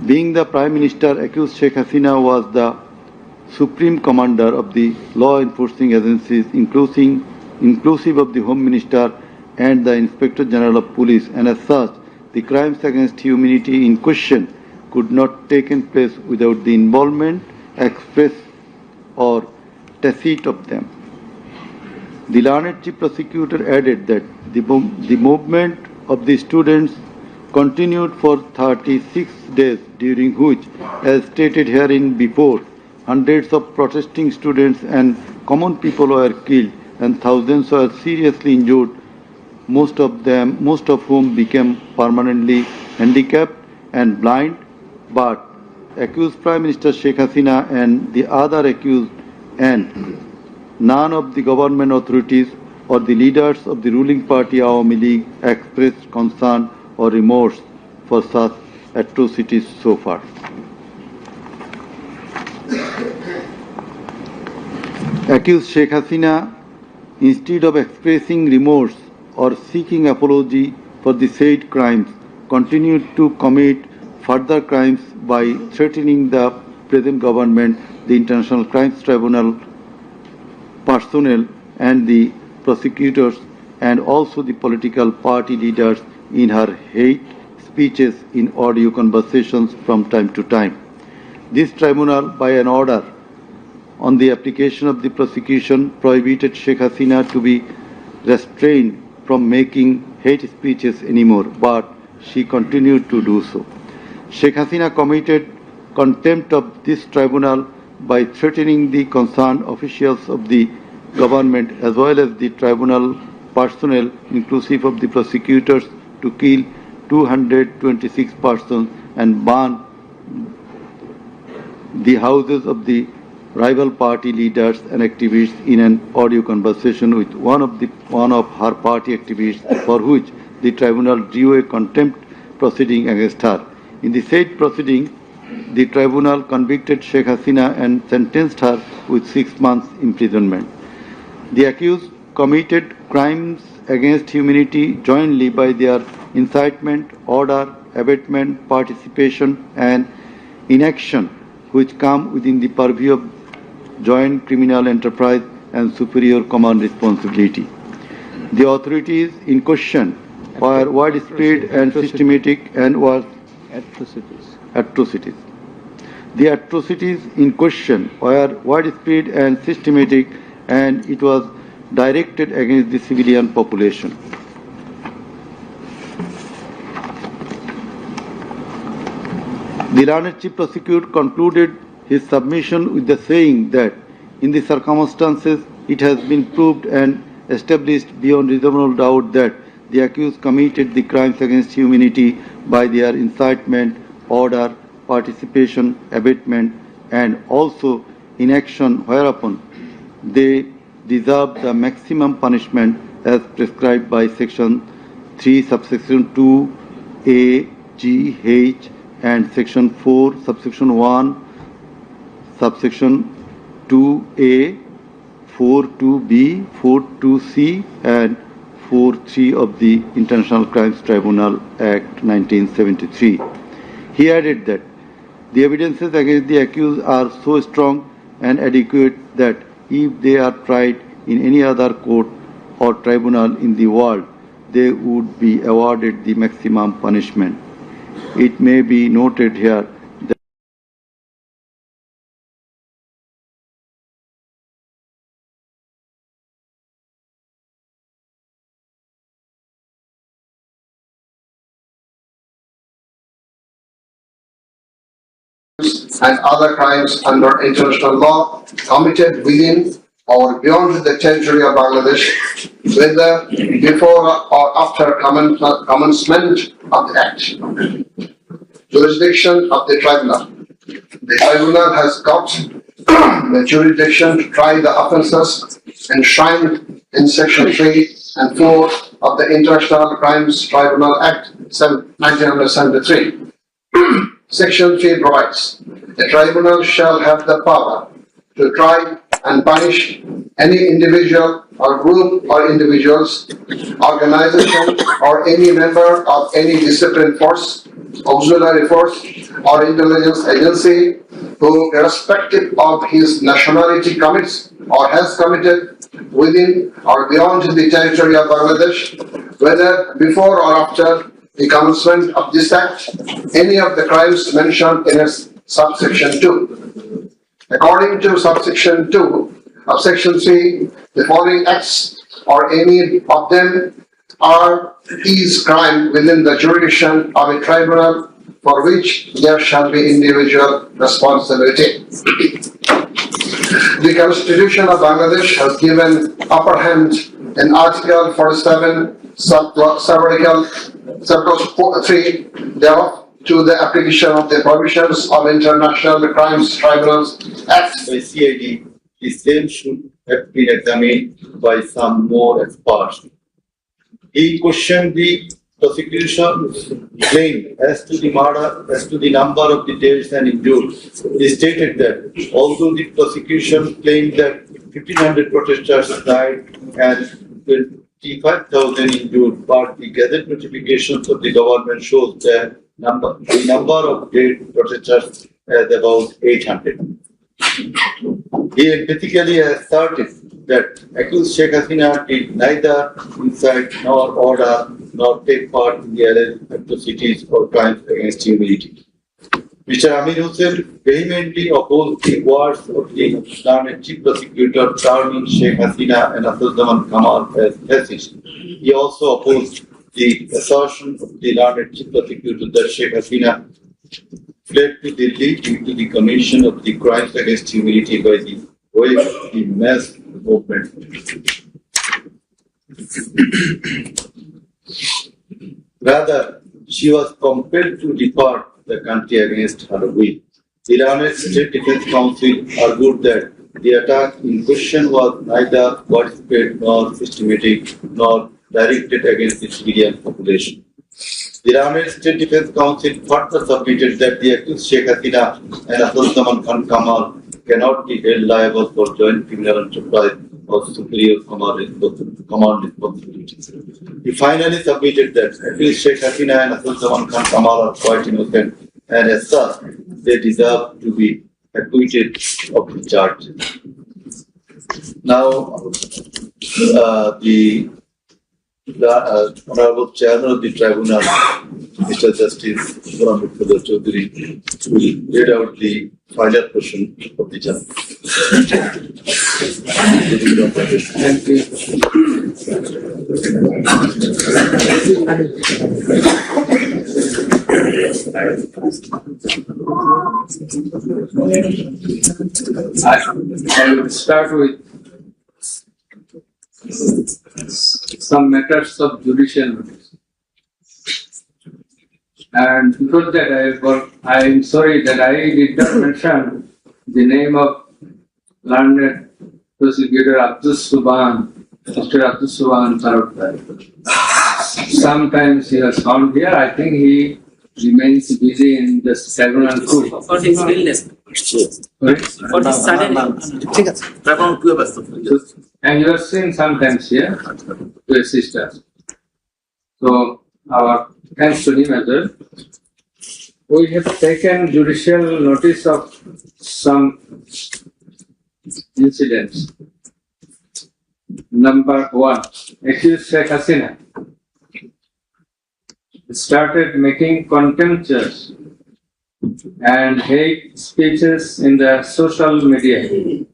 Being the Prime Minister, accused Sheikh Hasina was the Supreme Commander of the law enforcing agencies, inclusive of the Home Minister and the Inspector General of Police, and as such, the crimes against humanity in question could not take place without the involvement, express or tacit of them. The learned Chief Prosecutor added that the movement of the students continued for 36 days, during which, as stated herein before, hundreds of protesting students and common people were killed and thousands were seriously injured, most of whom became permanently handicapped and blind. But accused Prime Minister Sheikh Hasina and the other accused and none of the government authorities or the leaders of the ruling party Awami League expressed concern or remorse for such atrocities so far. Accused Sheikh Hasina, instead of expressing remorse or seeking apology for the said crimes, continued to commit further crimes by threatening the present government, the International Crimes Tribunal personnel, and the prosecutors, and also the political party leaders in her hate speeches in audio conversations from time to time. This tribunal, by an order on the application of the prosecution, prohibited Sheikh Hasina to be restrained from making hate speeches anymore, but she continued to do so. Sheikh Hasina committed contempt of this tribunal by threatening the concerned officials of the government as well as the tribunal personnel, inclusive of the prosecutors, to kill 226 persons and burn the houses of the rival party leaders and activists in an audio conversation with one of her party activists, for which the tribunal drew a contempt proceeding against her. In the said proceeding, the tribunal convicted Sheikh Hasina and sentenced her with 6 months imprisonment. The accused committed crimes against humanity jointly by their incitement, order, abatement, participation, and inaction, which come within the purview of joint criminal enterprise and superior command responsibility. The authorities in question were widespread and systematic and was atrocities. The atrocities in question were widespread and systematic, and it was directed against the civilian population. The learned Chief Prosecutor concluded his submission with the saying that in the circumstances it has been proved and established beyond reasonable doubt that the accused committed the crimes against humanity by their incitement, order, participation, abatement, and also inaction, whereupon they deserve the maximum punishment as prescribed by Section 3, subsection 2, A, G, H, and Section 4, subsection 1, subsection 2A, 4.2b, 4.2c, and 4.3 of the International Crimes Tribunal Act 1973. He added that the evidences against the accused are so strong and adequate that if they are tried in any other court or tribunal in the world, they would be awarded the maximum punishment. It may be noted here and other crimes under international law committed within or beyond the territory of Bangladesh, whether before or after commencement of the Act. Jurisdiction of the Tribunal. The Tribunal has got the jurisdiction to try the offences enshrined in Section 3 and 4 of the International Crimes Tribunal Act 1973. Section 3 provides, the Tribunal shall have the power to try and punish any individual or group or individuals, organization or any member of any disciplined force, auxiliary force or intelligence agency who, irrespective of his nationality, commits or has committed within or beyond the territory of Bangladesh, whether before or after the commencement of this Act, any of the crimes mentioned in its subsection 2. According to subsection 2 of section 3, the following acts or any of them is crime within the jurisdiction of a tribunal for which there shall be individual responsibility. The Constitution of Bangladesh has given upper hand in Article 47, subclause 3 thereof to the application of the provisions of International Crimes Tribunal Act. By CID, the same should have been examined by some more experts. He questioned the prosecution's claim as to the number of the deaths and injured. He stated that although the prosecution claimed that 1,500 protesters died and 25,000 injured, but the gazette notifications of the government shows that the number of dead protesters as about 800. He emphatically asserted that accused Sheikh Hasina did neither incite nor order nor take part in the alleged atrocities or crimes against humanity. Mr. Amir Hussain vehemently opposed the words of the learned chief prosecutor terming Sheikh Hasina and Asaduzzaman Kamal as fascist. He also opposed the assertion of the learned chief prosecutor that Sheikh Hasina fled to Delhi due to the commission of the crimes against humanity by the way of the mass movement. Rather, she was compelled to depart the country against her will. The Iran State Defense Council argued that the attack in question was neither widespread nor systematic nor directed against the civilian population. The Iran State Defense Council further submitted that the accused Sheikh Hasina and Asaduzzaman Khan Kamal cannot be held liable for joint criminal enterprise or superior command responsibilities. He finally submitted that accused Sheikh Hasina and Asaduzzaman Khan Kamal are quite innocent and as such they deserve to be acquitted of the charge. Now, the Honorable Chairman of the Tribunal, Mr. Justice Muhammad Yunus Chowdhury, will read out the final portion of the judgment. Thank you. I will start with some matters of judicial notice. And before that, I am sorry that I did not mention the name of learned prosecutor Mr. Asaduzzaman Khan. Sometimes he has found here. I think he remains busy in the tribunal court. For his illness. For his sudden illness. And you are seen sometimes here to assist us. So, our thanks to him as well. We have taken judicial notice of some incidents. Number 1, accused Sheikh Hasina started making contemptuous and hate speeches in the social media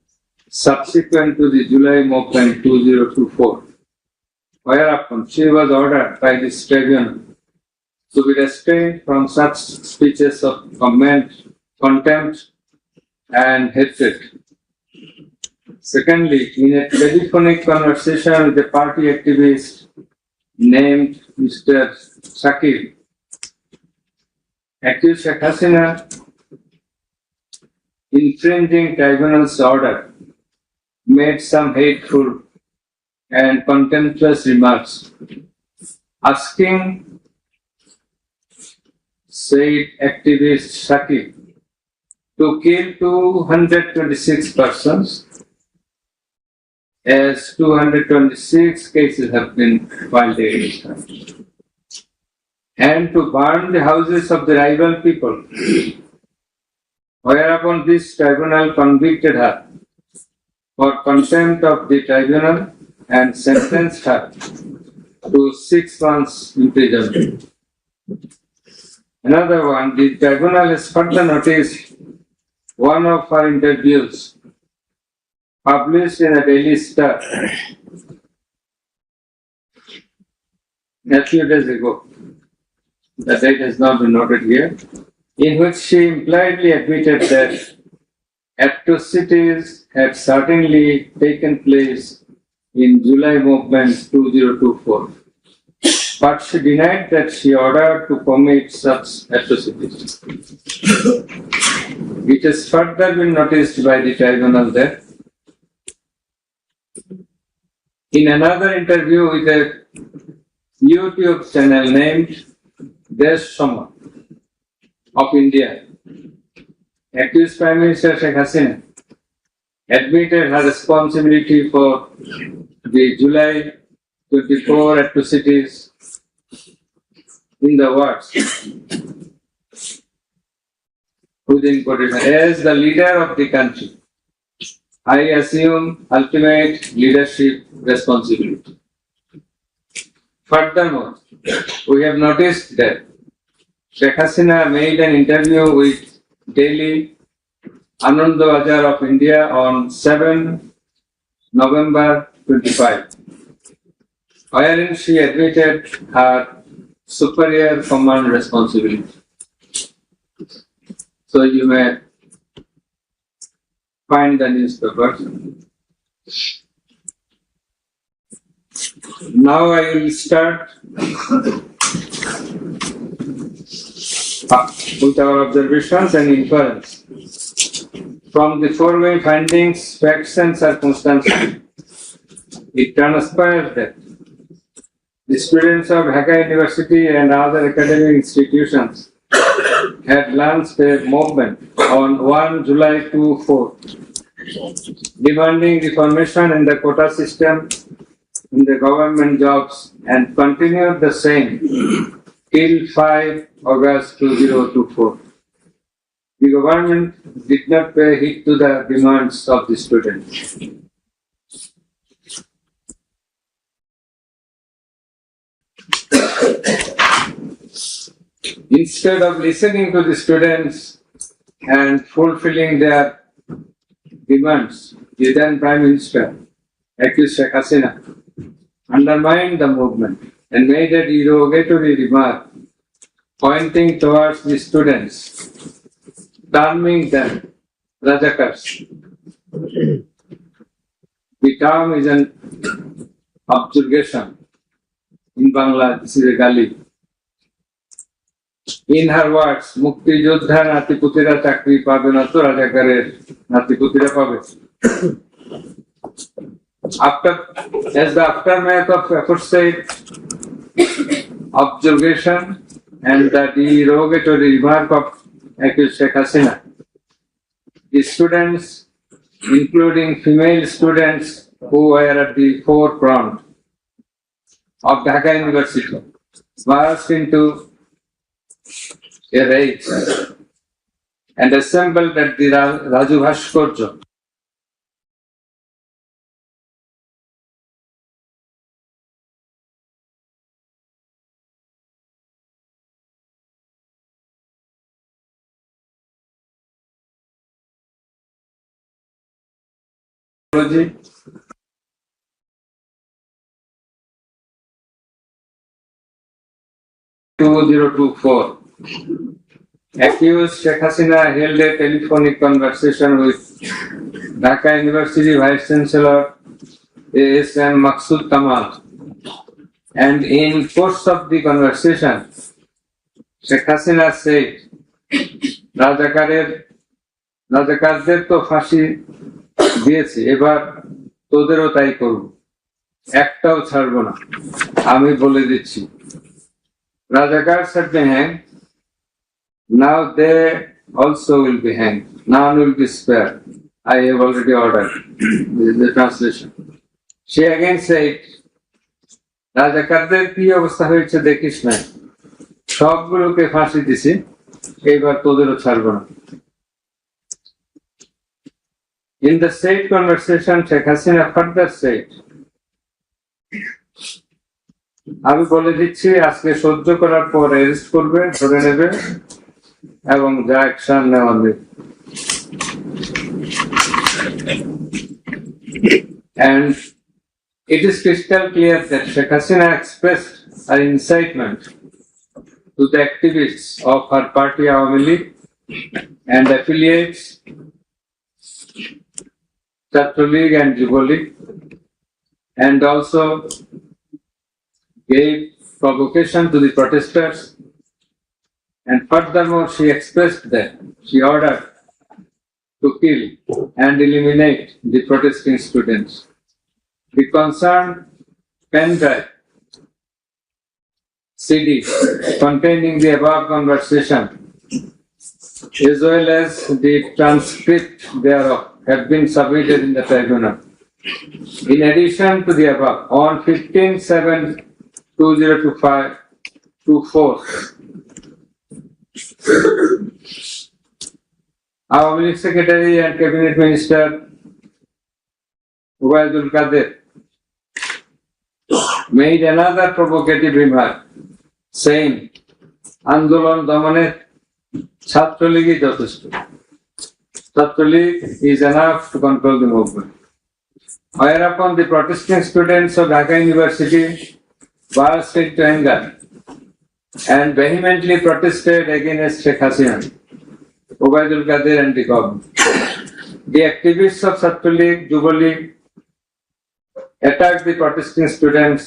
subsequent to the July movement 2024, whereupon she was ordered by this tribunal to be restrained from such speeches of contempt and hatred. Secondly, in a telephonic conversation with a party activist named Mr. Shakir, accused Sheikh Hasina infringing tribunal's order, made some hateful and contemptuous remarks, asking said activist Shakir to kill 226 persons, as 226 cases have been filed against her, and to burn the houses of the rival people, whereupon this tribunal convicted her for contempt of the tribunal and sentenced her to 6 months imprisonment. Another one, the tribunal has further noticed one of her interviews published in a Daily Star a few days ago. The date has not been noted here, in which she impliedly admitted that atrocities had certainly taken place in July movement 2024. But she denied that she ordered to commit such atrocities. It has further been noticed by the tribunal that in another interview with a YouTube channel named Desh Soma of India, accused Prime Minister Sheikh Hasina admitted her responsibility for the July 24 atrocities in the words, within quotation, as the leader of the country, I assume ultimate leadership responsibility. Furthermore, we have noticed that Sheikh Hasina made an interview with Daily Anandabazar of India on 7 November 25, wherein she admitted her superior command responsibility. So you may find the newspaper. Now I will start with our observations and inference. From the foregoing findings, facts and circumstances, it transpires that the students of Dhaka University and other academic institutions had launched a movement on 1 July 2024, demanding reformation in the quota system in the government jobs, and continued the same till 5 August 2024. The government did not pay heed to the demands of the students. Instead of listening to the students and fulfilling their demands, the then Prime Minister, accused Sheikh Hasina, undermined the movement and made a derogatory remark pointing towards the students, terming them Rajakars. The term is an objurgation. In Bangla, this is a gali. In her words, Mukti Jodha Natiputira Chakri Pabe na to Rajakarer Natiputira Pabe. As the aftermath of aforesaid objurgation and the derogatory remark of accused Sheikh Hasina, the students, including female students who were at the forefront of Dhaka University, burst into a rage and assembled at the Raju Bhaskarya technology 2024. Accused Sheikh Hasina held a telephonic conversation with Dhaka University Vice Chancellor ASM Maqsood Kamal, and in course of the conversation, Sheikh Hasina said, রাজাকারদের তো ফাঁসি দিয়েছি, এবার তোদেরও তাই করব, একটাও ছাড়বো না, আমি বলে দিচ্ছি। Rajakars have been hanged, now they also will be hanged, none will be spared. I have already ordered. This is the translation. She again said, রাজাকারদের কি অবস্থা হয়েছে দেখিস না, সবগুলোকে ফাঁসি দিছি, এইবার তোদেরও ছাড়বো না। In the said conversation, Sheikh Hasina further said, আমি বলে দিচ্ছি আজকে সহ্য করার পর অ্যারেস্ট করবে, ধরে নেবে এবং যা অ্যাকশন নেওয়া হবে। And it is crystal clear that Sheikh Hasina expressed her incitement to the activists of her party Awami League and affiliates, Chhatr League and Yuva League, and also gave provocation to the protesters, and furthermore she expressed that she ordered to kill and eliminate the protesting students. The concerned pen drive CD containing the above conversation as well as the transcript thereof have been submitted in the tribunal. In addition to the above, on 15/7/2024, our Minister Secretary and Cabinet Minister Ubaidul Qadir made another provocative remark, saying, Andolon Damane Chhatr League যথেষ্ট. Chhatr League is enough to control the movement. Whereupon the protesting students of Dhaka University burst into anger and vehemently protested against Sheikh Hasina, Ubaidul Qadir and the government. The activists of Chhatr League, Yuva League attacked the protesting students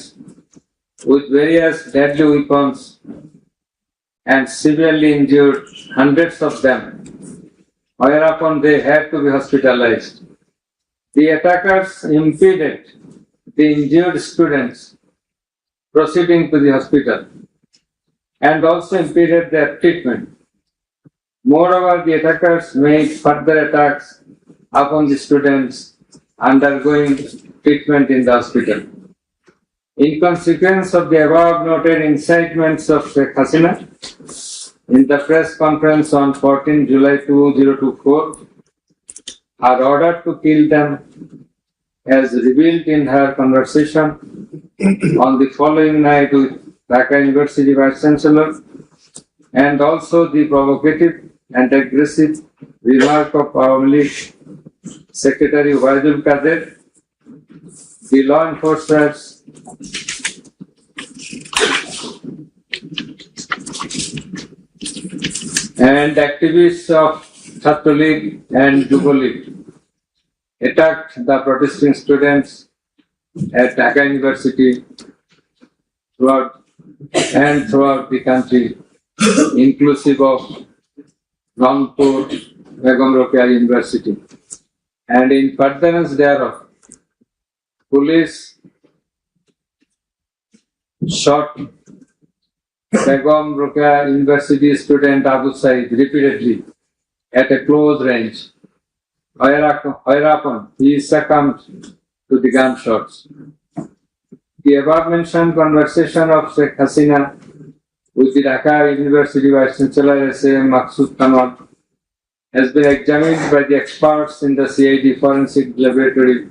with various deadly weapons and severely injured hundreds of them, whereupon they had to be hospitalized. The attackers impeded the injured students proceeding to the hospital and also impeded their treatment. Moreover, the attackers made further attacks upon the students undergoing treatment in the hospital. In consequence of the above noted incitements of Sheikh Hasina, in the press conference on 14 July 2024, her order to kill them, as revealed in her conversation on the following night with Dhaka University Vice Chancellor, and also the provocative and aggressive remark of Awami League Secretary Ubaidul Qadir, the law enforcers and activists of Chhatr League and Yuva League attacked the protesting students at Dhaka University throughout the country, inclusive of Rangpur Begum Rokeya University. And in furtherance thereof, police shot Begum Rokeya University student Abu Said repeatedly at a close range, whereupon he succumbed to the gunshots. The above mentioned conversation of Sheikh Hasina with the Dhaka University Vice Chancellor SM Maqsood Kamal has been examined by the experts in the CID Forensic Laboratory,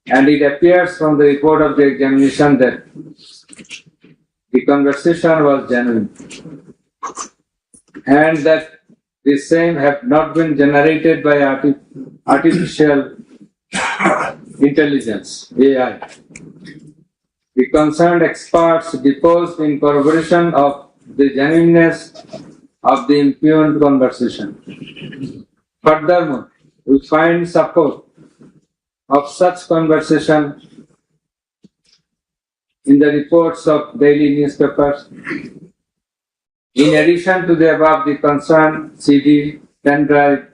and it appears from the report of the examination that the conversation was genuine and that the same have not been generated by artificial intelligence, AI. The concerned experts deposed in corroboration of the genuineness of the impugned conversation. Furthermore, we find support of such conversation in the reports of daily newspapers. In addition to the above, the concerned CD pen drive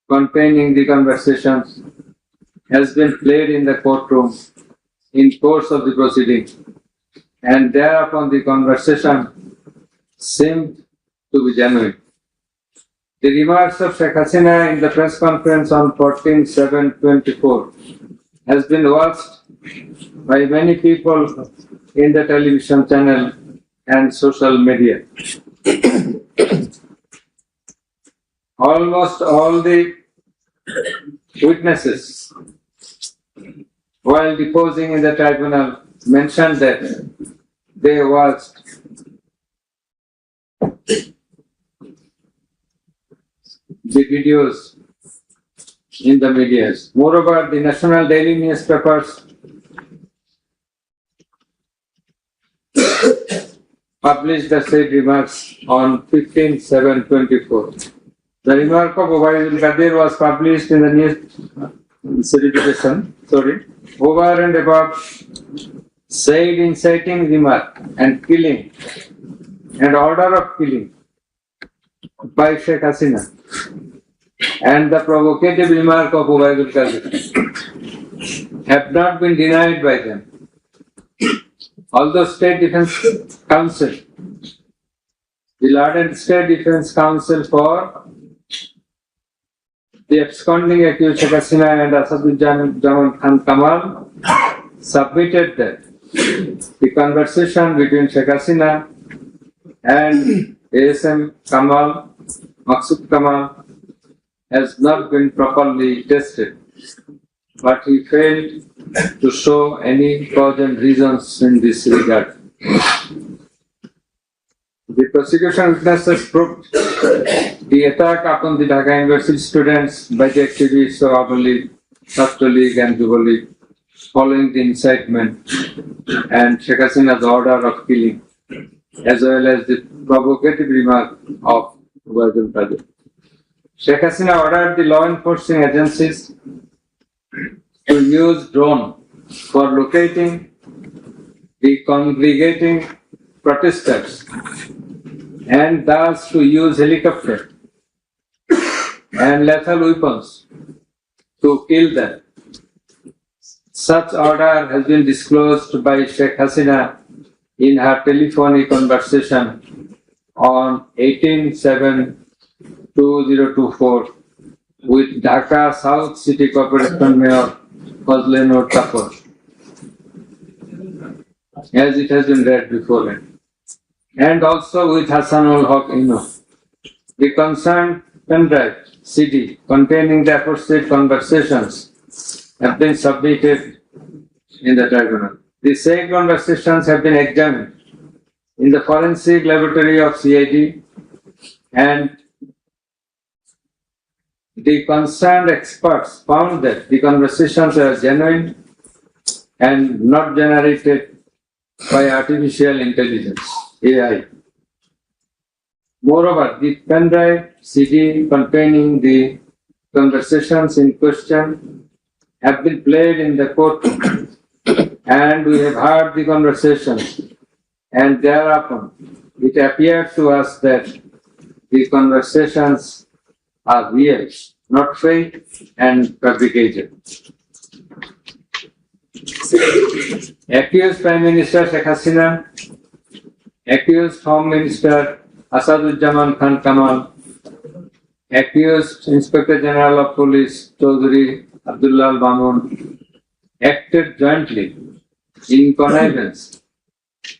containing the conversations has been played in the courtroom in course of the proceeding, and thereupon the conversation seemed to be genuine. The remarks of Sheikh Hasina in the press conference on 14/7/24 has been watched by many people in the television channel and social media. Almost all the witnesses, while deposing in the tribunal, mentioned that they watched the videos in the media. Moreover, the national daily newspapers published the said remarks on 15/7/24. The remark of Ubaidul Qadir was published in the news certification, over and above said inciting remark and killing and order of killing by Sheikh Hasina and the provocative remark of Ubaidul Qadir have not been denied by them. Although State Defence Council, the Lord State Defence Council for the absconding accused Sheikh Hasina and Asaduzzaman Khan Kamal submitted that the conversation between Sheikh Hasina and ASM Kamal, Maqsood Kamal, has not been properly tested, but he failed to show any cogent reasons in this regard. The prosecution witnesses proved the attack upon the Dhaka University students by the activists of Abu League, ছাত্র League and Yuva League following the incitement and Sheikh Hasina's order of killing, as well as the provocative remark of Ubaidul Qadir. Sheikh Hasina ordered the law enforcing agencies to use drone for locating the congregating protesters and thus to use helicopter and lethal weapons to kill them. Such order has been disclosed by Sheikh Hasina in her telephonic conversation on 18/7/2024 with Dhaka South City Corporation Mayor Fazlenur Tapor, as it has been read before, and also with Hassanul Haq Ino. The concerned pendrive CD containing the aforesaid conversations have been submitted in the tribunal. The said conversations have been examined in the forensic laboratory of CID, and the concerned experts found that the conversations are genuine and not generated by artificial intelligence, AI. Moreover, the pendrive CD containing the conversations in question have been played in the courtroom, and we have heard the conversations, and thereupon it appeared to us that the conversations are real, not fake and fabricated. Accused Prime Minister Sheikh Hasina, accused Home Minister Asaduzzaman Khan Kamal, accused Inspector General of Police Chowdhury Abdullah Al-Mamun acted jointly in connivance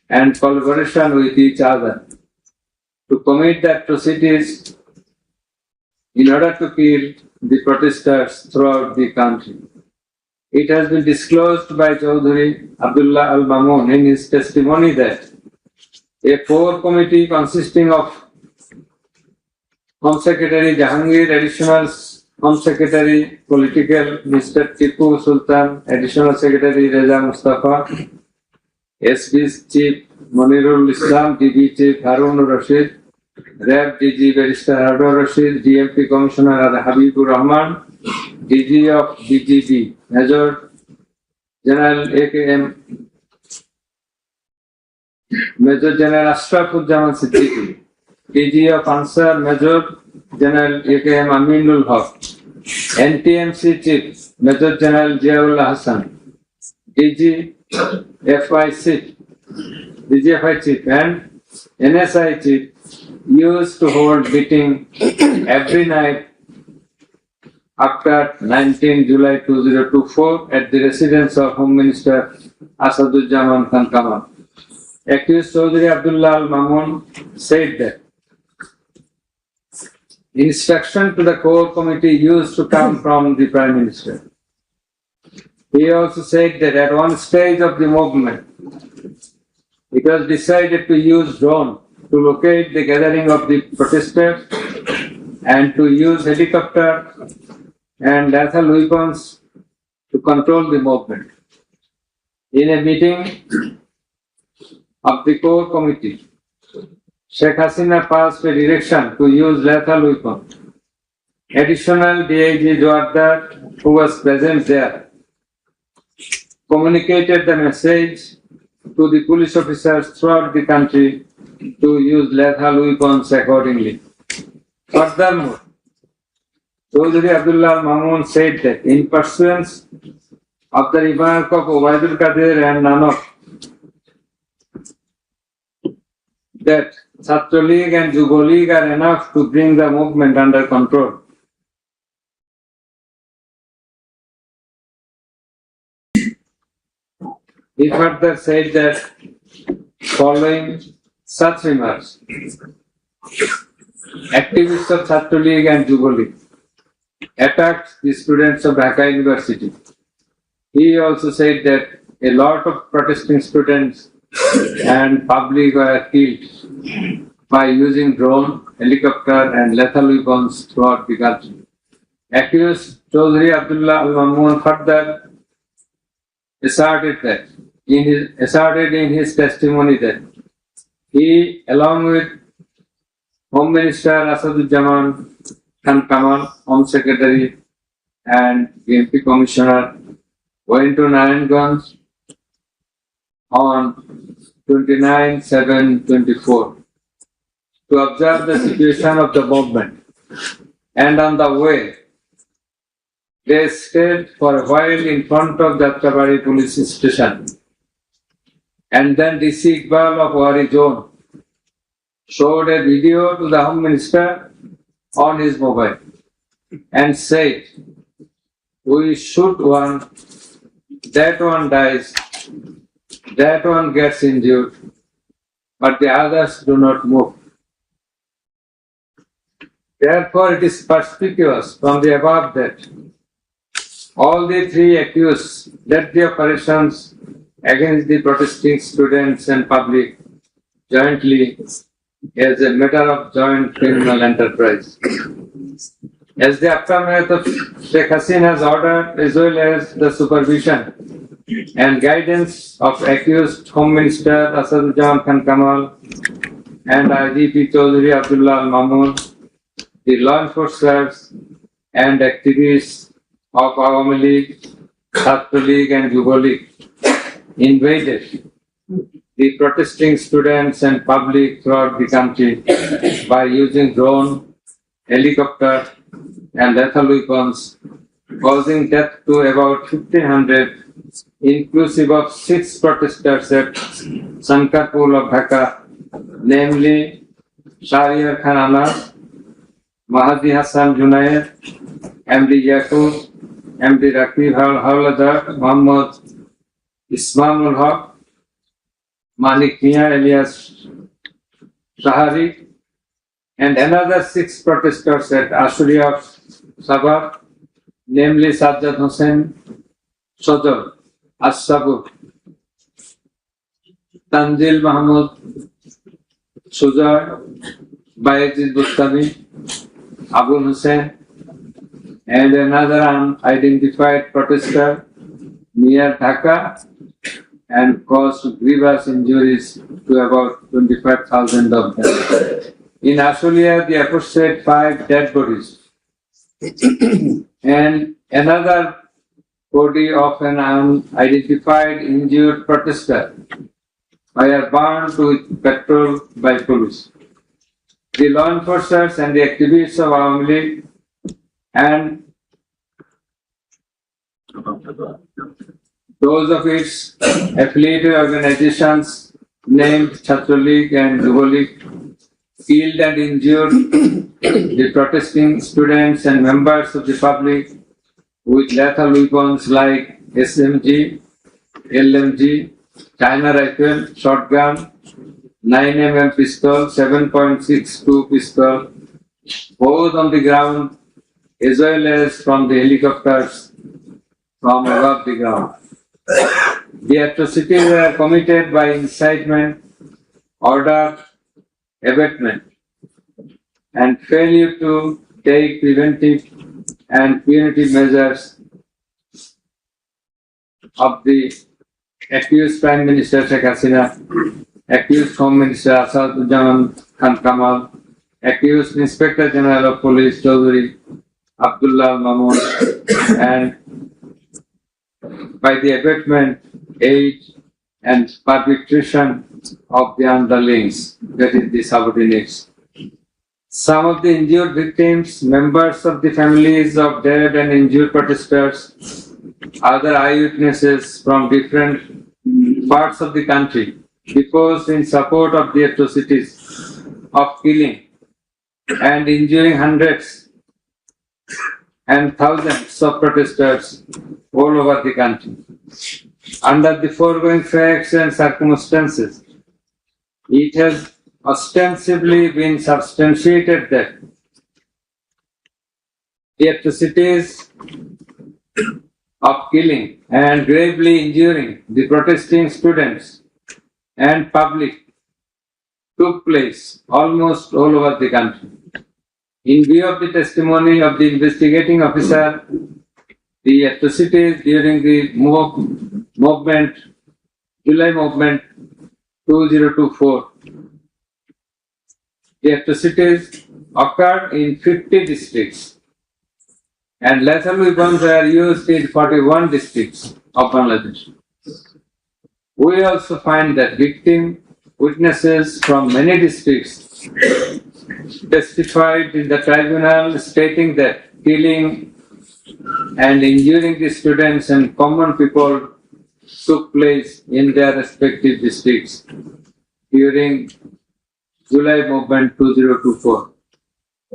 and collaboration with each other to commit the atrocities in order to kill the protesters throughout the country. It has been disclosed by Chowdhury Abdullah Al-Mamun in his testimony that a core committee consisting of Home Secretary Jahangir, Additional Home Secretary Political Mr. Tipu Sultan, Additional Secretary Reza Mustafa, SB Chief Monirul Islam, DB Chief Harun Rashid, RAB DG Barrister Harun Rashid, DMP Commissioner Habibur Rahman, DG of DGB Major General AKM Major General Ashrafuzzaman Siddiqui, DG of Ansar Major General AKM Aminul Haq, NTMC Chief Major General Ziaullah Hassan, DGFI Chief and NSI Chief used to hold meeting every night after 19 July 2024 at the residence of Home Minister Asaduzzaman Khan Kamal. Accused Chowdhury Abdullah Al-Mamun said that instruction to the core committee used to come from the Prime Minister. He also said that at one stage of the movement, it was decided to use drone to locate the gathering of the protesters and to use helicopter and lethal weapons to control the movement. In a meeting of the core committee, Sheikh Hasina passed a direction to use lethal weapons. Additional DIG Jawardar, who was present there, communicated the message to the police officers throughout the country to use lethal weapons accordingly. Furthermore, Chowdhury Abdullah Al-Mamun said that in pursuance of the remark of Obaidul Qadir and Nanak, that Chhatra League and Yuva League are enough to bring the movement under control. He further said that following such remarks, activists of Chhatra League and Yuva League attacked the students of Dhaka University. He also said that a lot of protesting students and public were killed by using drone, helicopter and lethal weapons throughout the country. Accused Chowdhury Abdullah Al-Mamun further asserted in his testimony that he, along with Home Minister Asaduzzaman Khan Kamal, Home Secretary and DMP Commissioner, went to Narayanganj on 29/7/24 to observe the situation of the movement, and on the way they stayed for a while in front of Jatrabari police station, and then DC Iqbal of Wari Zone showed a video to the Home Minister on his mobile and said, "We shoot one, that one dies, that one gets injured, but the others do not move." Therefore, it is perspicuous from the above that all the three accused led the operations against the protesting students and public jointly as a matter of joint criminal enterprise. As the aftermath of Sheikh Hasina's order, as well as the supervision and guidance of accused Home Minister Asaduzzaman Khan Kamal and IGP Chowdhury Abdullah Al-Mamun, the law enforcers and activists of Awami League, Chhatra League and Yuva League invaded the protesting students and public throughout the country by using drone, helicopter and lethal weapons, causing death to about 1,500, inclusive of 6 protesters at Sankarpur of Dhaka, namely Shahriar Khan Anas, Mahdi Hassan Junaid, MD Yaqub, MD Rakib Hawladar, Muhammad Ismail Haq, Manik Mia alias Shahari, and another 6 protesters at Ashuria of Sabah, namely Sajjad Hussain, Sodor, As-Sabur, Tanzil Mahmud, Sujar, Bayezid Bustami, Abu Hussain, and another unidentified protester near Dhaka, and caused grievous injuries to about 25,000 of them. In Australia, the aforesaid 5 dead bodies and another body of an unidentified injured protester were burned with petrol by police. The law enforcers and the activists of Awami League and those of its affiliated organizations named Chhatra League and Yuva League killed and injured the protesting students and members of the public with lethal weapons like SMG, LMG, China rifle, shotgun, 9mm pistol, 7.62 pistol, both on the ground as well as from the helicopters from above the ground. The atrocities were committed by incitement, order, abatement, and failure to take preventive and punitive measures of the accused Prime Minister Sheikh Hasina, accused Home Minister Asaduzzaman Khan Kamal, accused Inspector General of Police Chowdhury Abdullah Al-Mamun, and by the abatement, aid, and perpetration of the underlings, that is the subordinates. Some of the injured victims, members of the families of dead and injured protesters, other eyewitnesses from different parts of the country, deposed in support of the atrocities of killing and injuring hundreds and thousands of protesters all over the country. Under the foregoing facts and circumstances, it has ostensibly been substantiated that the atrocities of killing and gravely injuring the protesting students and public took place almost all over the country. In view of the testimony of the investigating officer, the atrocities during the movement, July movement 2024, the atrocities occurred in 50 districts and lethal weapons were used in 41 districts of Bangladesh. We also find that victim witnesses from many districts testified in the tribunal stating that killing and injuring the students and common people took place in their respective districts during July movement 2024.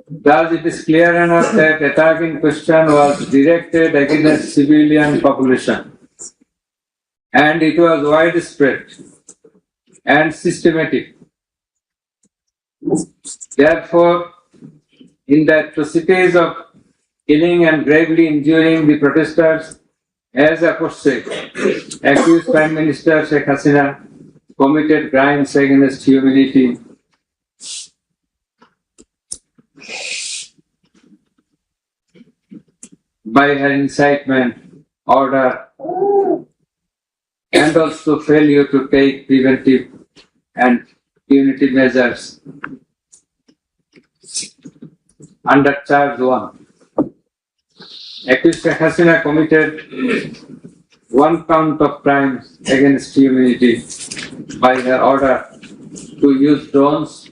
Thus, it is clear enough that attack in question was directed against civilian population and it was widespread and systematic. Therefore, in the atrocities of killing and gravely injuring the protesters, as aforesaid, accused Prime Minister Sheikh Hasina committed crimes against humanity by her incitement, order, and also failure to take preventive and punitive measures. Under charge 1, accused Sheikh Hasina committed 1 count of crimes against humanity by her order to use drones,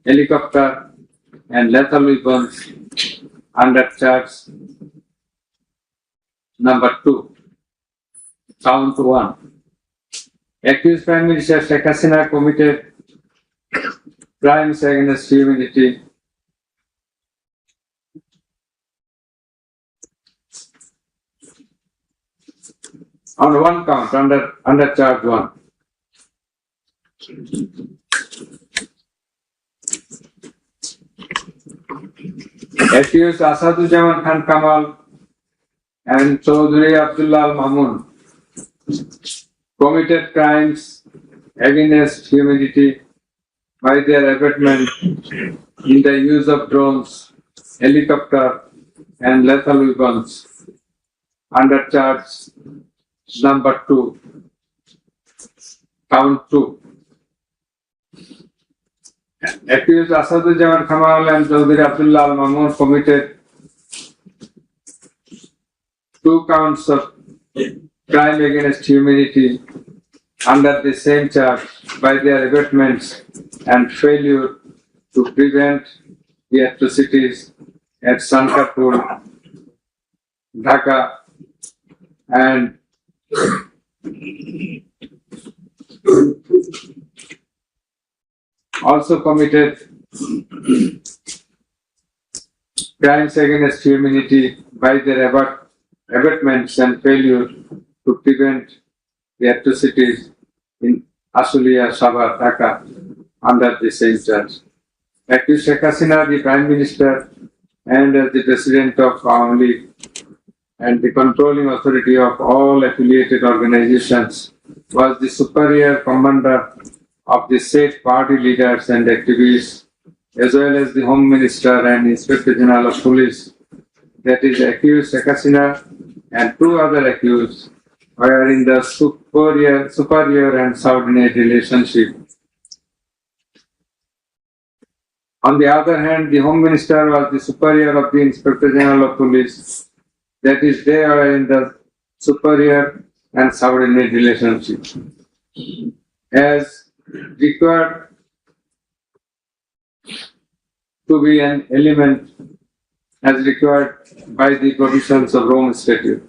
helicopter, and lethal weapons. Under charge number 2, count 1, accused Prime Minister Sheikh Hasina committed crimes against humanity on 1 count under charge 1. Accused Asaduzzaman Khan Kamal and Chowdhury Abdullah Al-Mamun committed crimes against humanity by their abatement in the use of drones, helicopter, and lethal weapons. Under charge number 2, count 2, Accused Asaduzzaman Khan and Chowdhury Abdullah Al-Mamun committed 2 counts of crime against humanity under the same charge by their abatements and failure to prevent the atrocities at Sankapur, Dhaka, and also committed crimes against humanity by their abatements and failure to prevent the atrocities in Ashulia, Sabha, Dhaka under the same charge. Accused Sheikh Hasina, the Prime Minister, and as the President of Awami League and the controlling authority of all affiliated organizations, was the superior commander of the said party leaders and activists, as well as the Home Minister and Inspector General of Police. That is, accused Sheikh Hasina and 2 other accused were in the superior and subordinate relationship. On the other hand, the Home Minister was the superior of the Inspector General of Police. That is, they are in the superior and subordinate relationship. As required to be an element as required by the provisions of Rome Statute.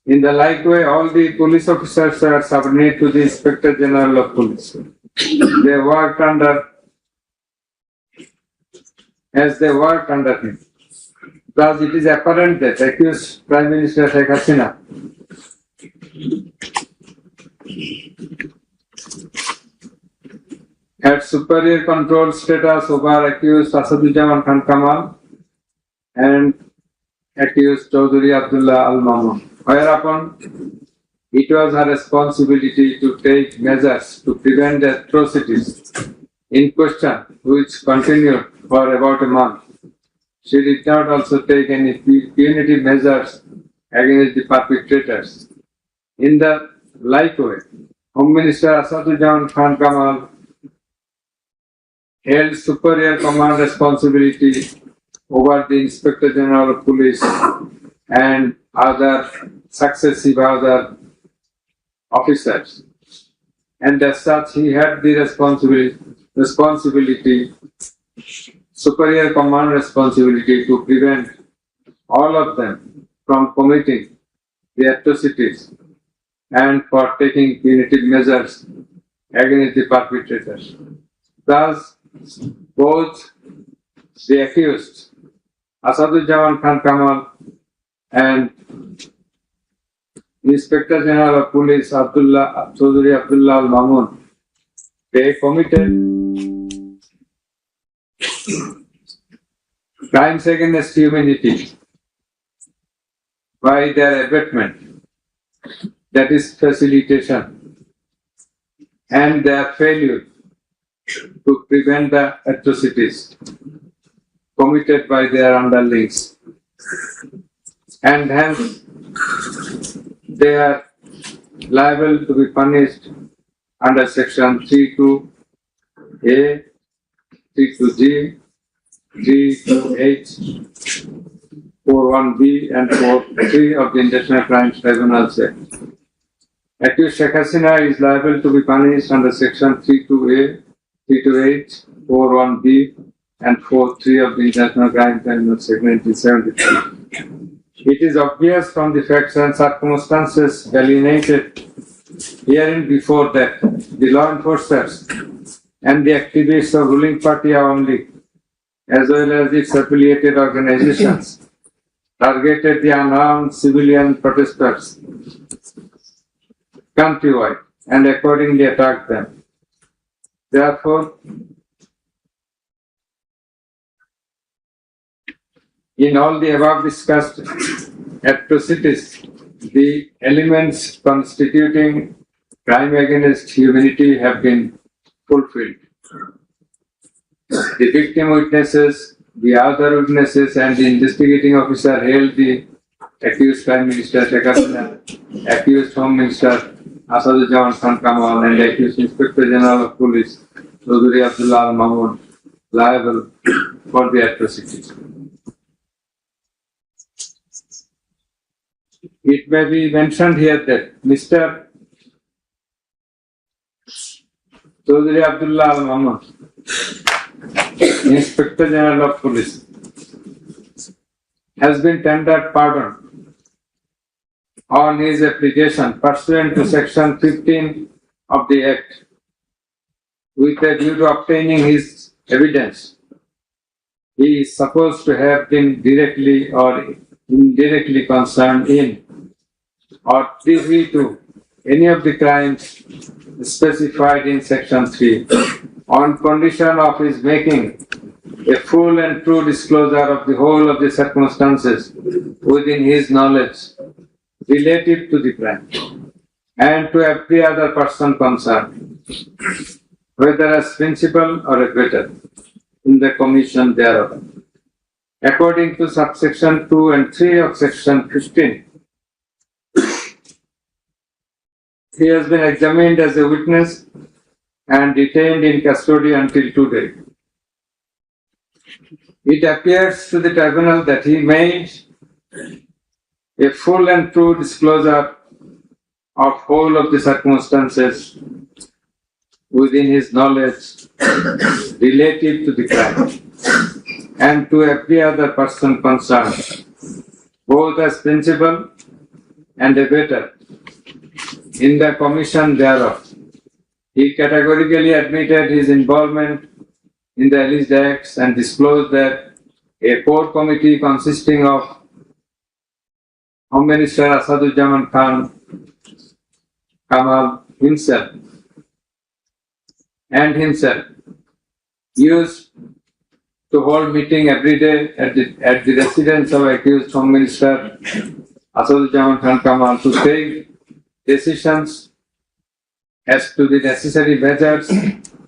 In the like way, all the police officers are subordinate to the Inspector General of Police. They worked under him. Thus, it is apparent that accused Prime Minister Sheikh Hasina had superior control status over accused Asaduzzaman Khan Kamal and accused Chowdhury Abdullah Al-Mamun, whereupon it was her responsibility to take measures to prevent the atrocities in question, which continued for about a month. She did not also take any punitive measures against the perpetrators. In the like way, Home Minister Asaduzzaman Khan Kamal held superior command responsibility over the Inspector General of Police and other successive other officers, and as such he had the responsibility, superior command responsibility to prevent all of them from committing the atrocities and for taking punitive measures against the perpetrators. Thus, both the accused Asaduzzaman Khan Kamal and Inspector General of Police Chowdhury Abdullah Al-Mamun, they committed crimes against humanity by their abatement, that is facilitation, and their failure to prevent the atrocities committed by their underlings, and hence they are liable to be punished under section 32A, 32G, 32H, 41B and 43 of the International Crimes Tribunal Act. Accused Sheikh Hasina is liable to be punished under section 32A, 32H, 41B and 43 of the International Crimes Tribunal Act 1973. It is obvious from the facts and circumstances delineated herein before that the law enforcers and the activists of ruling party only, as well as its affiliated organizations, targeted the unarmed civilian protesters countrywide and accordingly attacked them. Therefore, in all the above discussed atrocities, the elements constituting crime against humanity have been fulfilled. The victim witnesses, the other witnesses, and the investigating officer held the accused Prime Minister Sheikh Hasina, accused Home Minister Asaduzzaman Khan Kamal, and accused Inspector General of Police Chowdhury Abdullah Al-Mamun liable for the atrocities. It may be mentioned here that Mr. Chowdhury Abdullah Al-Mamun, Inspector General of Police, has been tendered pardon on his application pursuant to Section 15 of the Act, with a view to obtaining his evidence. He is supposed to have been directly or indirectly concerned in or privy to any of the crimes specified in Section 3 on condition of his making a full and true disclosure of the whole of the circumstances within his knowledge relative to the crime and to every other person concerned, whether as principal or abettor in the commission thereof. According to subsection 2 and 3 of Section 15, he has been examined as a witness and detained in custody until today. It appears to the tribunal that he made a full and true disclosure of whole of the circumstances within his knowledge relative to the crime and to every other person concerned, both as principal and abettor in the commission thereof. He categorically admitted his involvement in the alleged acts and disclosed that a core committee consisting of Home Minister Asaduzzaman Khan Kamal himself used to hold meeting every day at the residence of accused Home Minister Asaduzzaman Khan Kamal to take decisions as to the necessary measures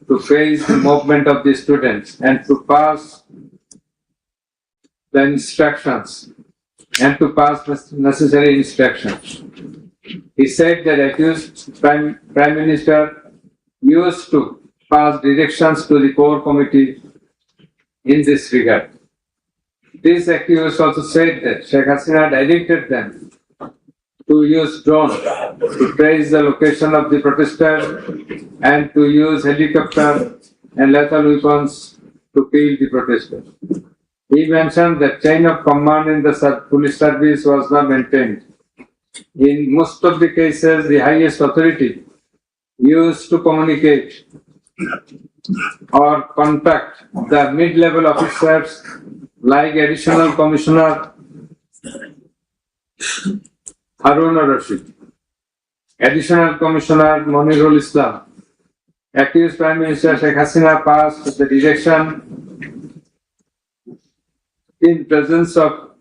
to face the movement of the students and to pass the instructions and to pass necessary instructions. He said that accused Prime Minister used to pass directions to the core committee in this regard. This accused also said that Sheikh Hasina directed them to use drone to trace the location of the protesters and to use helicopter and lethal weapons to kill the protesters. He mentioned that chain of command in the police service was not maintained. In most of the cases, the highest authority used to communicate or contact the mid-level officers like Additional Commissioner Harun Rashid, Additional Commissioner Monirul Islam. Accused Prime Minister Sheikh Hasina passed the direction in presence of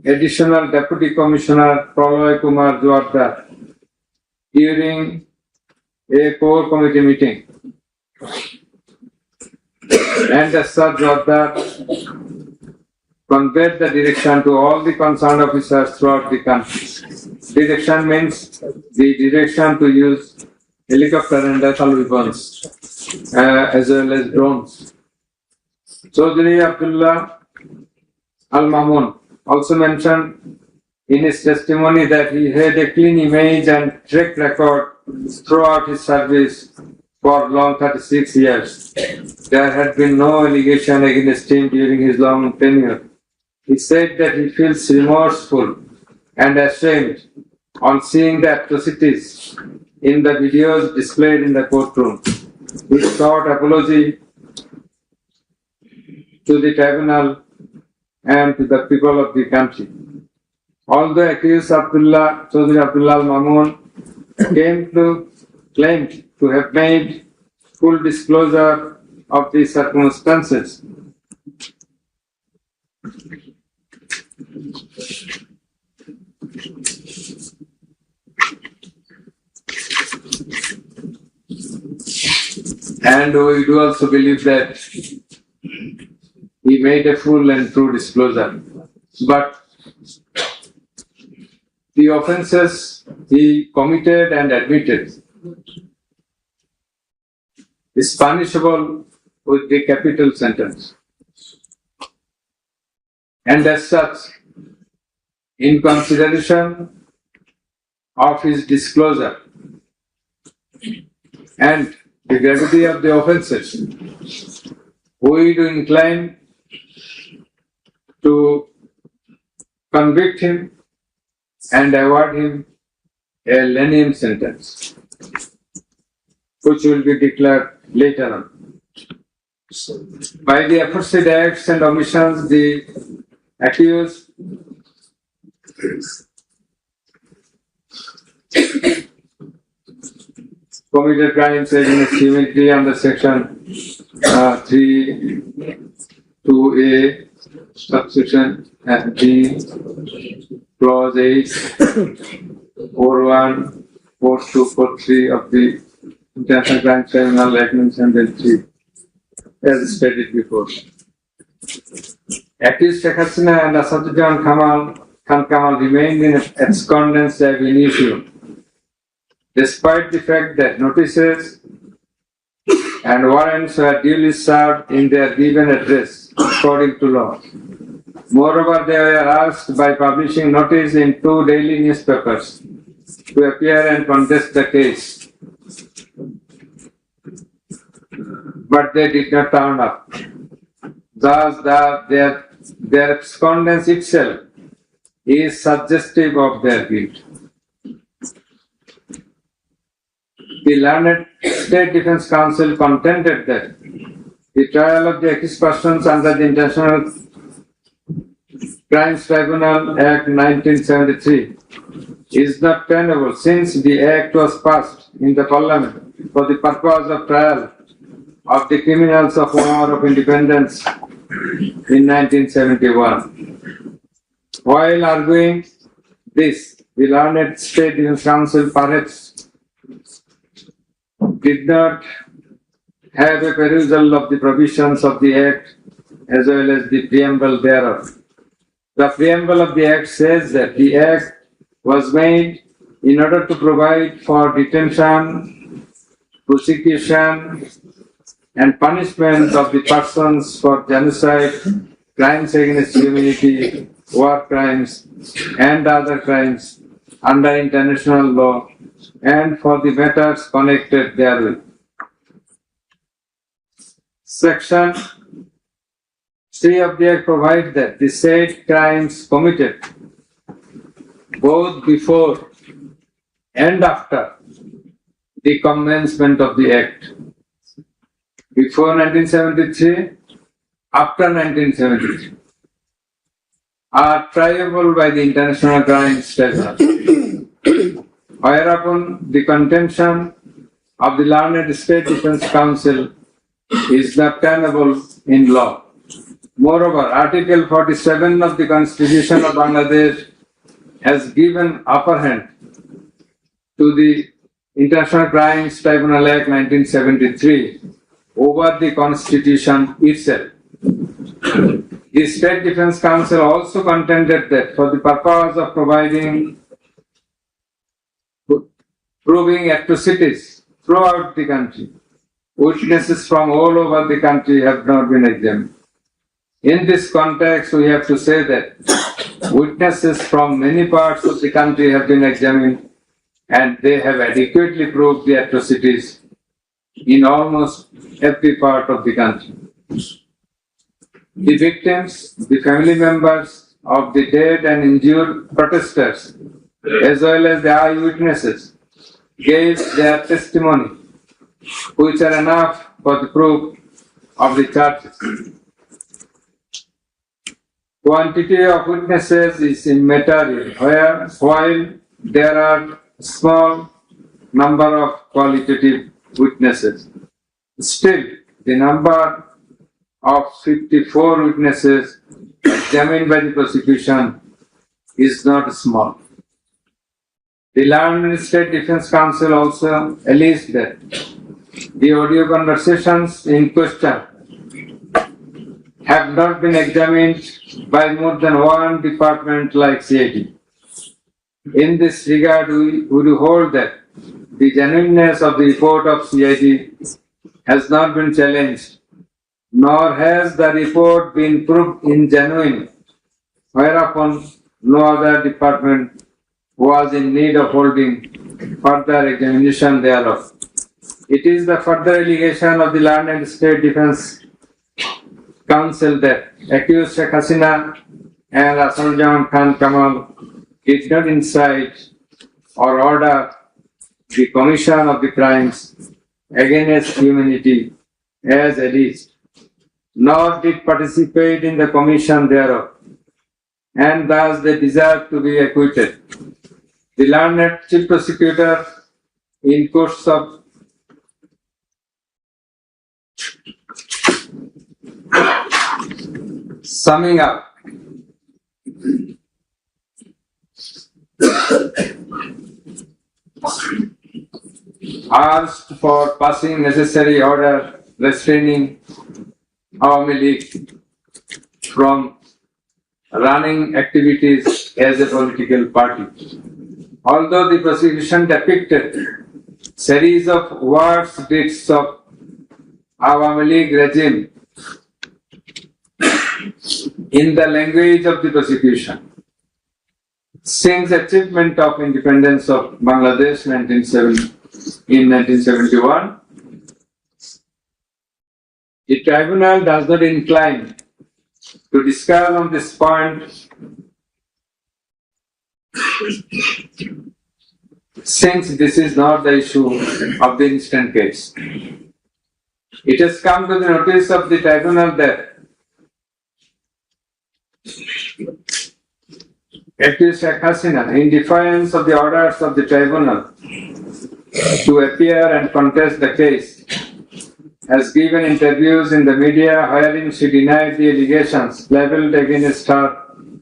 Additional Deputy Commissioner Praloy Kumar Jwardar during a core committee meeting. And as such, Jwardar conveyed the direction to all the concerned officers throughout the country. Direction means the direction to use helicopter and lethal weapons as well as drones. Chowdhury Abdullah Al-Mamun also mentioned in his testimony that he had a clean image and track record throughout his service for long 36 years. There had been no allegation against him during his long tenure. He said that he feels remorseful and ashamed on seeing the atrocities in the videos displayed in the courtroom. He sought apology to the tribunal and to the people of the country. Although accused Chowdhury Abdullah Al-Mamun claimed to have made full disclosure of the circumstances, and we do also believe that he made a full and true disclosure. But the offences he committed and admitted is punishable with the capital sentence. And as such, in consideration of his disclosure and the gravity of the offences, we do incline to convict him and award him a lenient sentence, which will be declared later on. By the aforesaid acts and omissions, the accused committed crimes against humanity under section 3(2)(a), subsection D, clause 8, 4(1), 4(2), 4(3) of the International Crimes Tribunal Act 1973, as stated before. Accused Sheikh Hasina and Asaduzzaman Khan Kamal remained in abscondence ab initio, despite the fact that notices and warrants were duly served in their given address according to law. Moreover, they were asked by publishing notice in 2 daily newspapers to appear and contest the case, but they did not turn up. Thus, their abscondence itself is suggestive of their guilt. The learned State Defence Council contended that the trial of the accused persons under the International Crimes Tribunal Act 1973 is not tenable, since the Act was passed in the Parliament for the purpose of trial of the criminals of War of Independence in 1971. While arguing this, the learned State Defence Council perhaps did not have a perusal of the provisions of the Act as well as the preamble thereof. The preamble of the Act says that the Act was made in order to provide for detention, prosecution, and punishment of the persons for genocide, crimes against humanity, war crimes, and other crimes under international law, and for the matters connected therewith. Section 3 of the Act provides that the said crimes committed both before and after the commencement of the Act, before 1973, after 1973, are triable by the International Crimes Tribunal. Whereupon the contention of the learned State Defence Council is not tenable in law. Moreover, Article 47 of the Constitution of Bangladesh has given upper hand to the International Crimes Tribunal Act 1973 over the Constitution itself. The State Defence Council also contended that for the purpose of proving atrocities throughout the country, witnesses from all over the country have not been examined. In this context, we have to say that witnesses from many parts of the country have been examined, and they have adequately proved the atrocities in almost every part of the country. The victims, the family members of the dead and injured protesters, as well as the eyewitnesses, gave their testimony, which are enough for the proof of the charges. Quantity of witnesses is immaterial, while there are small number of qualitative witnesses. Still, the number of 54 witnesses examined by the prosecution is not small. The learned State Defence Council also alleged that the audio conversations in question have not been examined by more than one department like CID. In this regard, we would hold that the genuineness of the report of CID has not been challenged nor has the report been proved ingenuine, whereupon no other department was in need of holding further examination thereof. It is the further allegation of the Learned State Defense Council that accused Sheikh Hasina and Asaduzzaman Khan Kamal did not incite or order the commission of the crimes against humanity as alleged, nor did participate in the commission thereof, and thus they deserve to be acquitted. The learned chief prosecutor, in course of summing up, asked for passing necessary order restraining Awami League from running activities as a political party. Although the prosecution depicted series of words deeds of Awami League regime in the language of the prosecution, since achievement of independence of Bangladesh in 1971, the tribunal does not incline to discuss on this point, since this is not the issue of the instant case. It has come to the notice of the tribunal that accused Sheikh Hasina, in defiance of the orders of the tribunal to appear and contest the case, has given interviews in the media wherein she denied the allegations leveled against her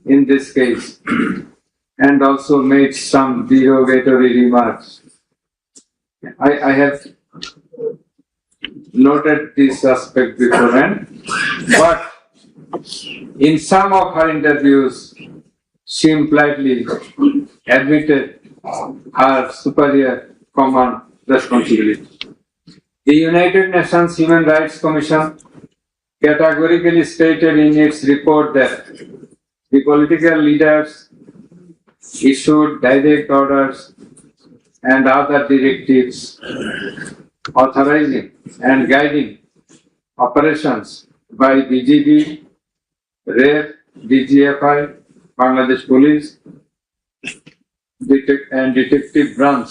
in this case and also made some derogatory remarks. I have noted this aspect beforehand, but in some of her interviews, she impliedly admitted her superior command responsibility. The United Nations Human Rights Commission categorically stated in its report that the political leaders issued direct orders and other directives authorizing and guiding operations by BGB, RAF, DGFI, Bangladesh Police, and Detective Branch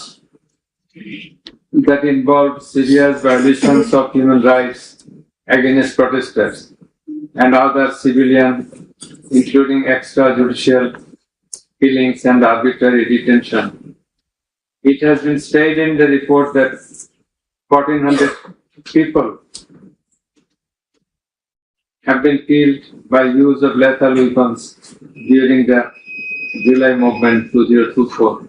that involved serious violations of human rights against protesters and other civilian, including extrajudicial killings and arbitrary detention. It has been stated in the report that 1,400 people have been killed by use of lethal weapons during the July movement 2024.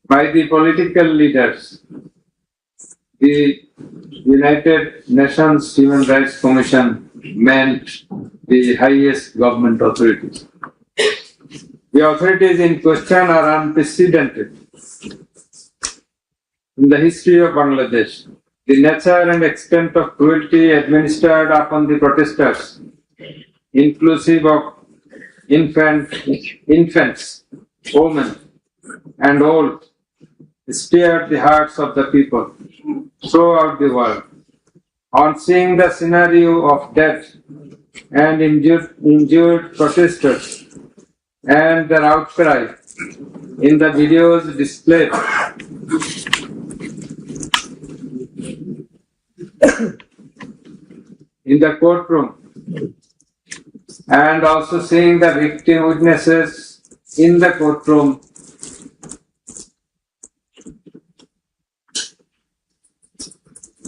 By the political leaders, the United Nations Human Rights Commission meant the highest government authorities. The authorities in question are unprecedented in the history of Bangladesh. The nature and extent of cruelty administered upon the protesters, inclusive of infants, women, and old, stirred the hearts of the people throughout the world. On seeing the scenario of death and injured protesters and their outcry in the videos displayed in the courtroom, and also seeing the victim witnesses in the courtroom,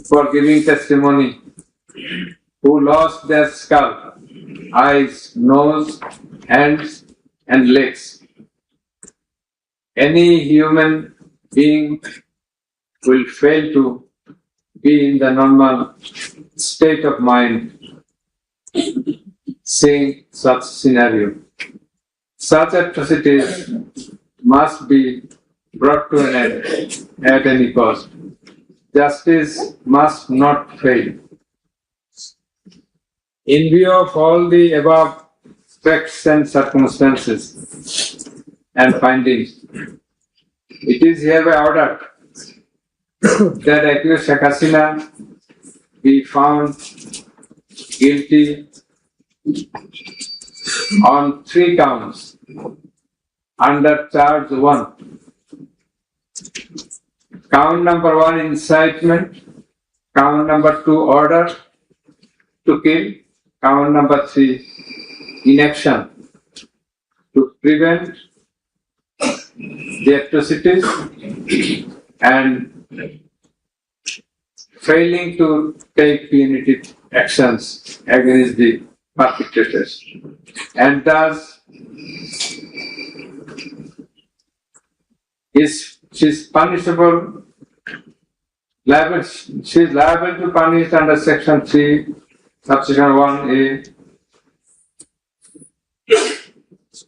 for giving testimony, who lost their scalp, eyes, nose, hands, and legs. Any human being will fail to be in the normal state of mind seeing such scenario. Such atrocities must be brought to an end at any cost. Justice must not fail. In view of all the above facts and circumstances and findings, it is hereby ordered that accused Sheikh Hasina be found guilty on 3 counts under charge 1. Count number 1, incitement. Count number 2, order to kill. Count number 3, inaction to prevent the atrocities and failing to take punitive actions against the perpetrators, and thus she is punishable. She is liable to punish under Section 3, Subsection 1A,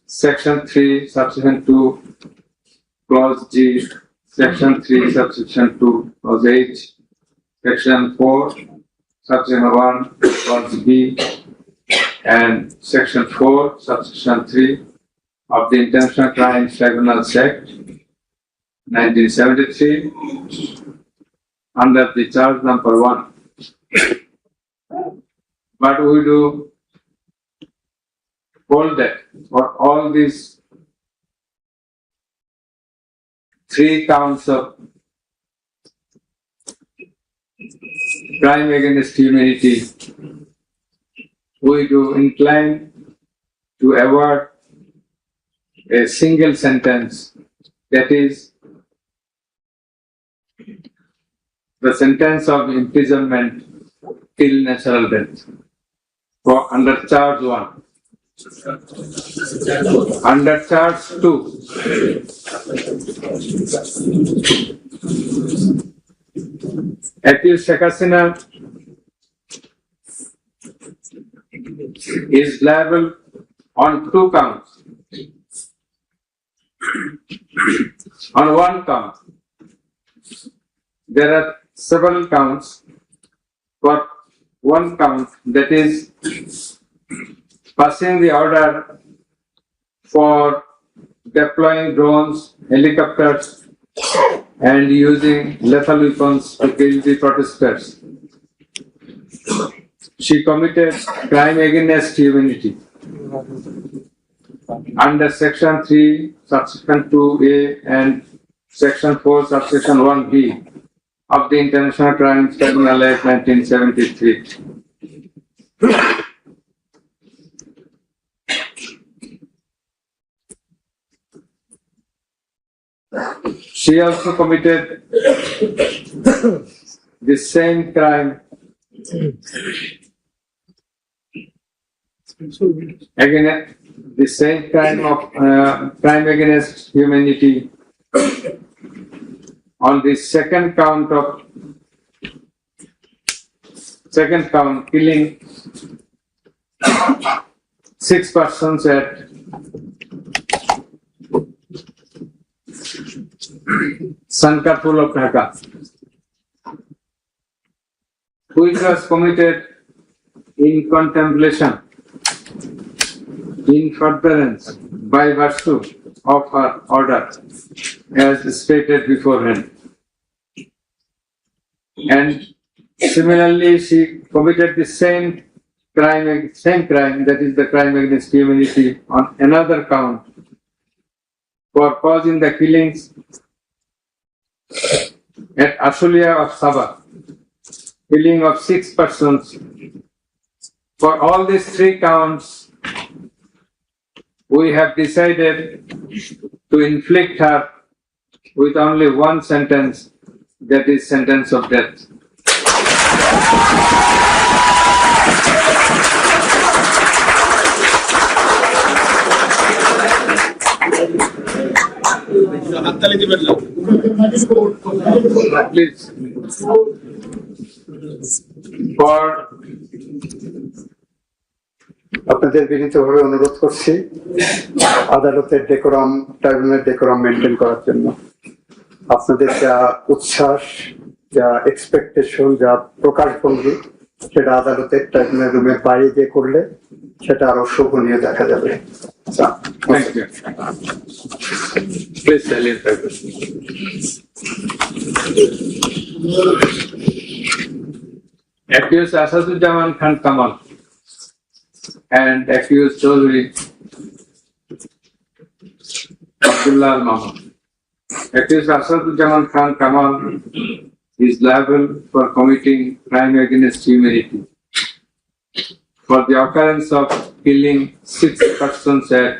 Section 3, Subsection 2, Clause G, Section 3, Subsection 2, Clause H, Section 4, Subsection 1, Clause B, and Section 4, Subsection 3 of the International Crimes Tribunal Act 1973 under the charge number 1. But we do hold that for all these 3 counts of crime against humanity, we do incline to award a single sentence, that is, the sentence of imprisonment till natural death for under charge 1. Under charge 2, accused Sheikh Hasina is liable on 2 counts. On 1 count, there are several counts. For 1 count, that is passing the order for deploying drones, helicopters, and using lethal weapons to kill the protesters. She committed crime against humanity under Section 3, Subsection 2A and Section 4, Subsection 1B of the International Crimes Tribunal Act 1973. She also committed the same crime against the same crime of crime against humanity on the second count, killing 6 persons at Sankarpur of Dhaka, which was committed in contemplation, in furtherance, by virtue of her order, as stated beforehand. And similarly, she committed the same crime, that is the crime against humanity, on another count for causing the killings at Ashulia of Sabah, killing of 6 persons. For all these 3 counts, we have decided to inflict her with only 1 sentence, that is sentence of death. Please. For আপনাদের বিনীতভাবে অনুরোধ করছি আদালতের decorum, ট্রাইব্যুনালের decorum maintain করার জন্য। আপনাদের যা উচ্ছ্বাস, যা এক্সপেকটেশন, যা প্রকাশভঙ্গি, সেটা আদালতের ট্রাইব্যুনাল রুমের বাইরে গিয়ে করলে সেটা আরো শোভনীয় দেখা যাবে। Thank you. Please tell it. Accused Asaduzzaman Khan Kamal and accused Chowdhury Abdullah Al-Mamun. Accused Asaduzzaman Khan Kamal is liable for committing crime against humanity for the occurrence of killing 6 persons at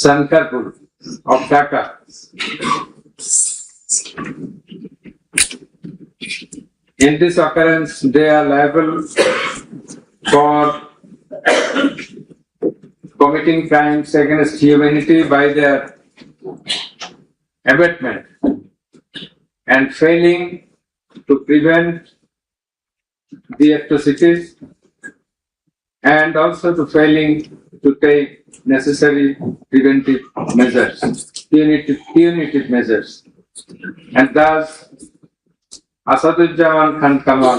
Sankarpur of Dhaka. In this occurrence, they are liable for committing crimes against humanity by their abatement and failing to prevent the atrocities and also to failing to take necessary preventive measures, punitive measures. And thus, Asaduzzaman Khan Kamal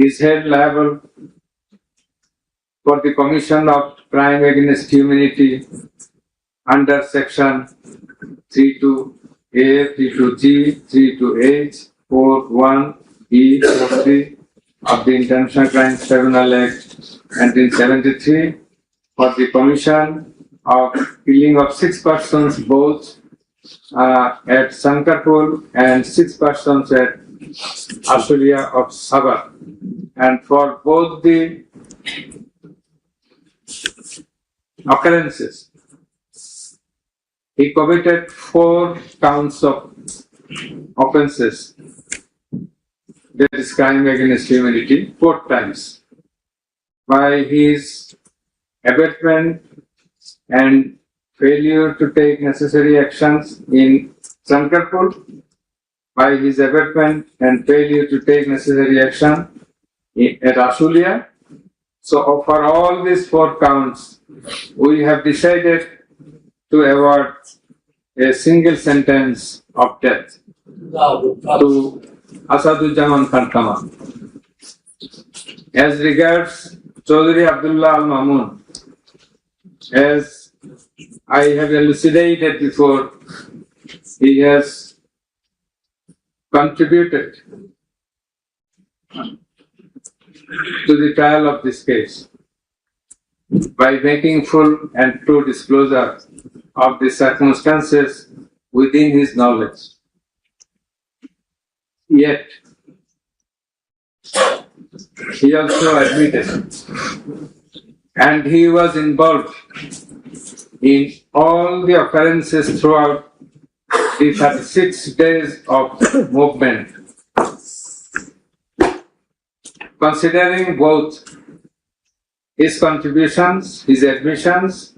is held liable for the commission of crime against humanity under section 32A, 32G, 32H, 41E, 43 of the International Crimes Tribunal Act 1973 for the commission of killing of 6 persons both at Sankarpur and 6 persons at Ashulia of Sabah. And for both the occurrences, he committed 4 counts of offences, that is crime against humanity, 4 times, by his abatement and failure to take necessary actions in Sankarpur, by his abatement and failure to take necessary action at Ashulia. So for all these 4 counts, we have decided to award a single sentence of death to Asaduzzaman Khan Kamal. As regards Chowdhury Abdullah Al-Mamun, as I have elucidated before, he has contributed to the trial of this case by making full and true disclosure of the circumstances within his knowledge. Yet, he also admitted, and he was involved in all the occurrences throughout the 36 days of movement. Considering both his contributions, his admissions,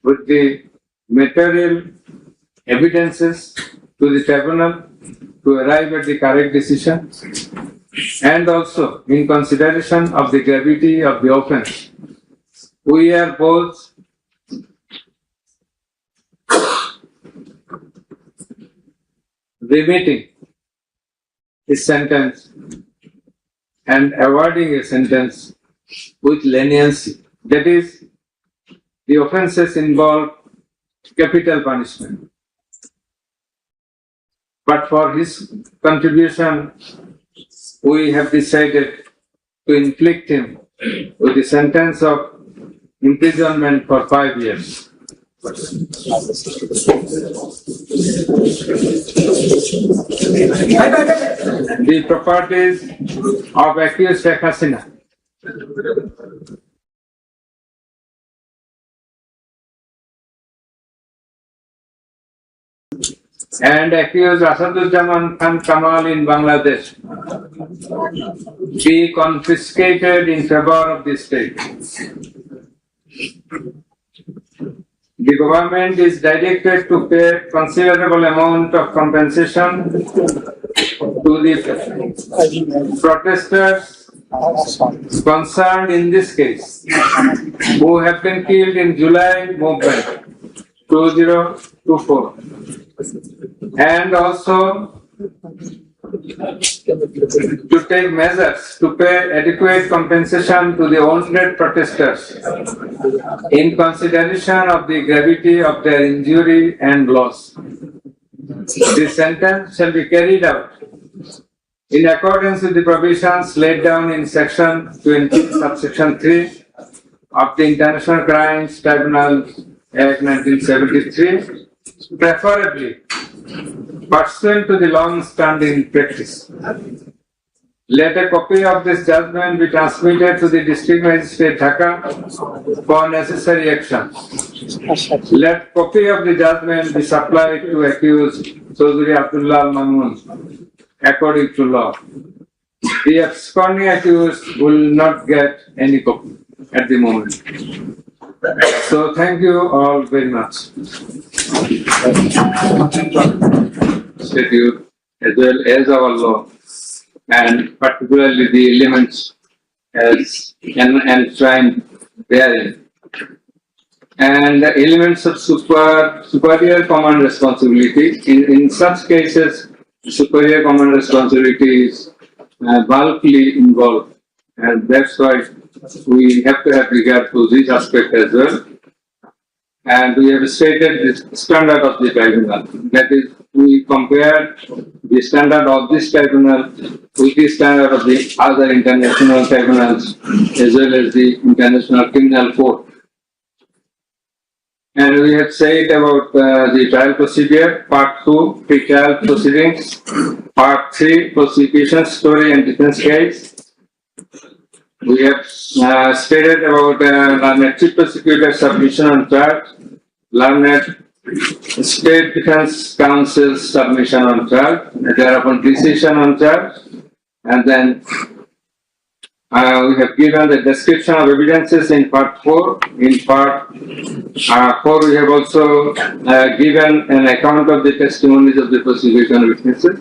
with the material evidences to the tribunal to arrive at the correct decision, and also in consideration of the gravity of the offense, we are both remitting his sentence and awarding a sentence with leniency. That is, the offences involve capital punishment. But for his contribution, we have decided to inflict him with the sentence of imprisonment for 5 years. The properties of accused Sheikh Hasina and accused Asaduzzaman Khan Kamal in Bangladesh be confiscated in favor of the state. The government is directed to pay considerable amount of compensation to the protesters concerned in this case, who have been killed in July movement, to 2024. And also to take measures to pay adequate compensation to the ousted protesters in consideration of the gravity of their injury and loss. This sentence shall be carried out in accordance with the provisions laid down in Section 20, subsection 3 of the International Crimes Tribunal Act 1973, preferably pursuant to the long-standing practice. Let a copy of this judgment be transmitted to the District Magistrate Dhaka for necessary action. Let copy of the judgment be supplied to accused Chowdhury Abdullah Al-Mamun according to law. The absconding accused will not get any copy at the moment. So thank you all very much. Statute as well as our law, and particularly the elements as enshrined therein, and the elements of superior command responsibility. In such cases, superior command responsibility is bulkily involved, and that's why we have to have regard to this aspect as well. And we have stated the standard of the tribunal. That is, we compare the standard of this tribunal with the standard of the other international tribunals as well as the International Criminal Court. And we have said about the trial procedure, Part 2, pre-trial proceedings, Part 3, prosecution story and defense case. We have stated about learned chief prosecutor submission on charge, learned state defense counsel's submission on charge, thereupon decision on charge, and then we have given the description of evidences in Part 4. In Part 4, we have also given an account of the testimonies of the prosecution witnesses.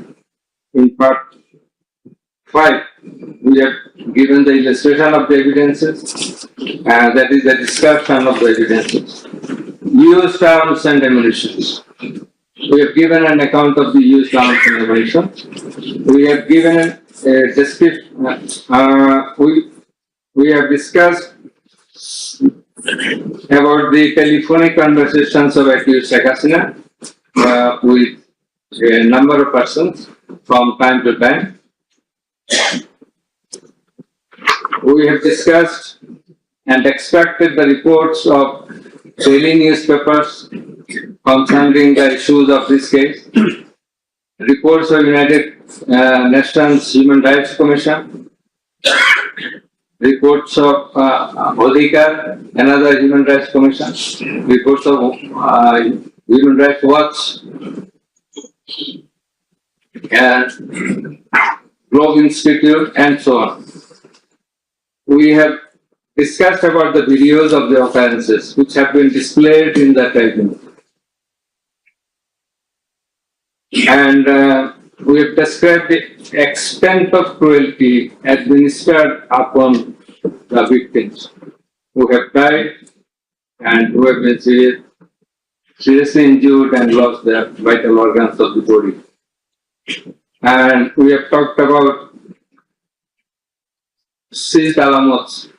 In Part 5, we have given the illustration of the evidences, and that is the description of the evidences. Used arms and ammunition. We have given an account of the used arms and ammunition. We have given a description. We have discussed about the telephonic conversations of accused Sheikh Hasina with a number of persons from time to time. We have discussed and extracted the reports of daily newspapers concerning the issues of this case, reports of United Nations Human Rights Commission, reports of Dhaka, another Human Rights Commission, reports of Human Rights Watch, and Globe Institute, and so on. We have discussed about the videos of the occurrences which have been displayed in the tribunal. And we have described the extent of cruelty administered upon the victims who have died and who have been seriously injured and lost their vital organs of the body. And we have talked about seized alamots.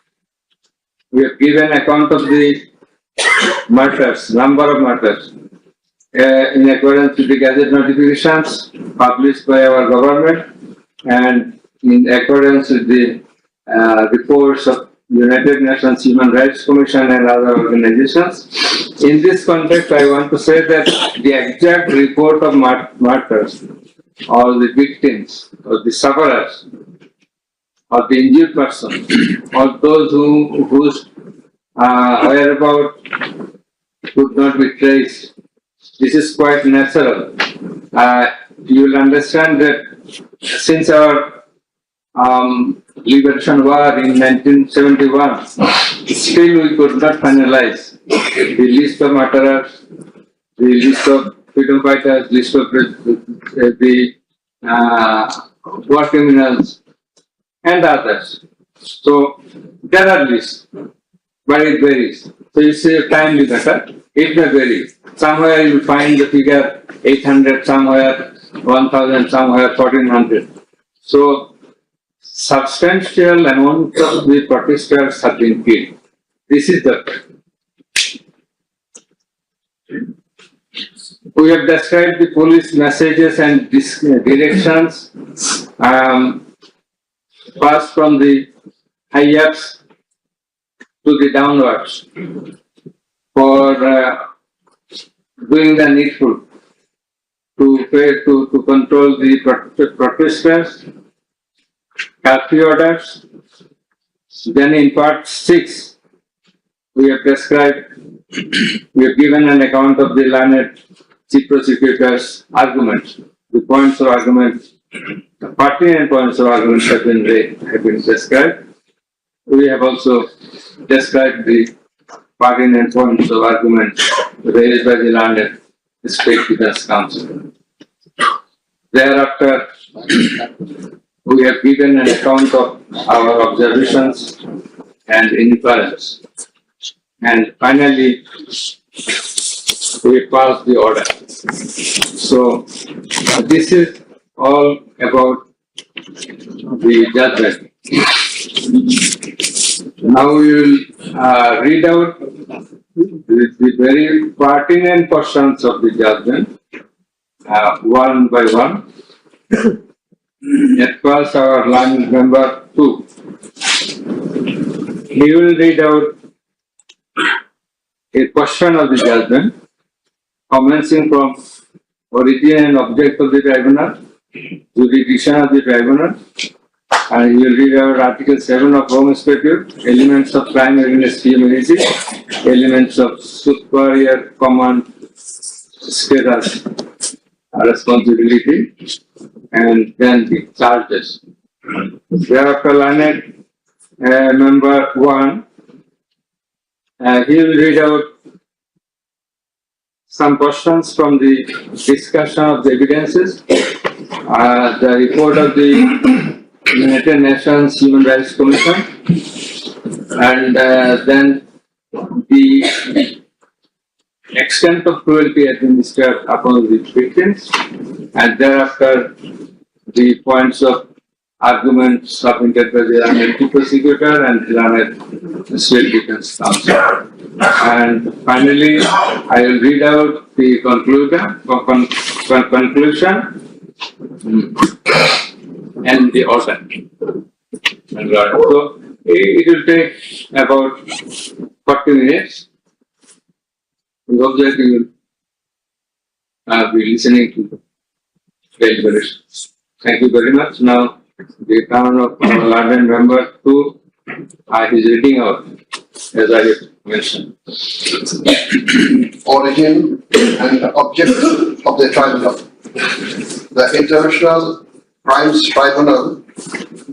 We have given account of the murders, number of murders, in accordance with the Gazette notifications published by our government and in accordance with the reports of United Nations Human Rights Commission and other organizations. In this context, I want to say that the exact report of murders or the victims or the sufferers or the injured person or those whose whereabouts could not be traced, this is quite natural. You will understand that since our liberation war in 1971, still we could not finalize the list of murderers, the list of freedom fighters, list of the war criminals, and others. So there are lists, but it varies. So it's a timely matter. It may vary. Somewhere you will find the figure 800, somewhere 1000, somewhere 1400. So, substantial amount of the protesters have been killed. This is the fact. We have described the police messages and directions, first from the high-ups to the downwards, for doing the needful to control the protesters, curfew orders. Then in part 6, we have given an account of the learned Chief Prosecutor's arguments. The points of argument, the pertinent points of argument have been described. We have also described the pertinent points of argument raised by the learned State Defence Council. Thereafter, we have given an account of our observations and inference. And finally, we pass the order. So, this is all about the judgment. Now we will read out the very pertinent portions of the judgment, one by one. At first, our line number 2. He will read out a portion of the judgment, commencing from origin and object of the tribunal, jurisdiction of the tribunal, and he will read out Article 7 of Home Statute, elements of crime against humanity, elements of superior command status, responsibility, and then the charges. Thereafter, line number 1, he will read out some questions from the discussion of the evidences, the report of the United Nations Human Rights Commission, and then the extent of cruelty administered upon the victims, and thereafter the points of arguments submitted by the Chief Prosecutor and the State Defence Council. And finally, I will read out the conclusion and the order. So it will take about 40 minutes. We hope that you will be listening to the deliberations. Thank you very much. Now, the account of London member 2 is reading out, as I mentioned. Origin and object of the tribunal. The International Crimes Tribunal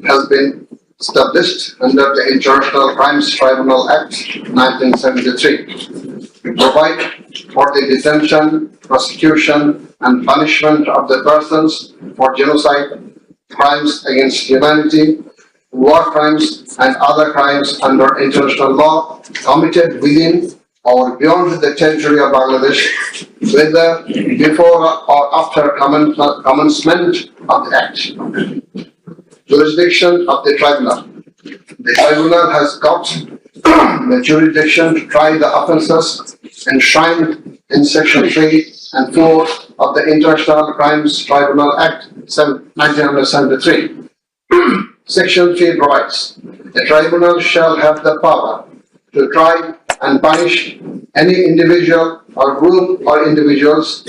has been established under the International Crimes Tribunal Act 1973 to provide for the detention, prosecution, and punishment of the persons for genocide, crimes against humanity, war crimes, and other crimes under international law committed within or beyond the territory of Bangladesh, whether before or after commencement of the Act. Jurisdiction of the Tribunal. The Tribunal has got the jurisdiction to try the offences enshrined in Section 3 and 4 of the International Crimes Tribunal Act 1973. Section 3 provides, the Tribunal shall have the power to try and punish any individual or group or individuals,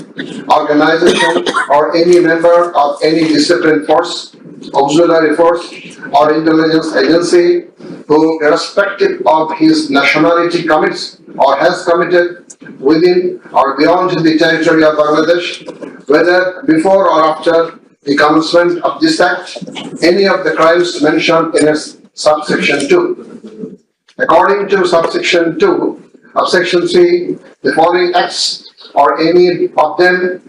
organization, or any member of any disciplined force, auxiliary force, or intelligence agency who, irrespective of his nationality, commits or has committed within or beyond the territory of Bangladesh, whether before or after the commencement of this Act, any of the crimes mentioned in its subsection 2. According to subsection 2 of section 3, the following acts or any of them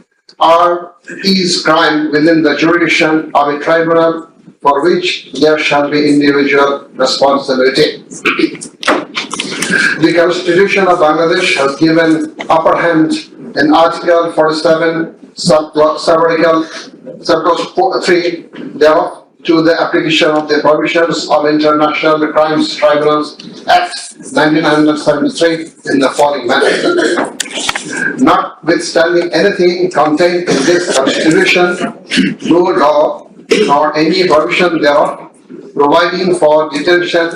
is crime within the jurisdiction of a tribunal for which there shall be individual responsibility. The Constitution of Bangladesh has given upper hand in Article 47, subclause 3 thereof to the application of the provisions of International Crimes Tribunal Act 1973 in the following manner. Notwithstanding anything contained in this Constitution, no law nor any provision thereof providing for detention,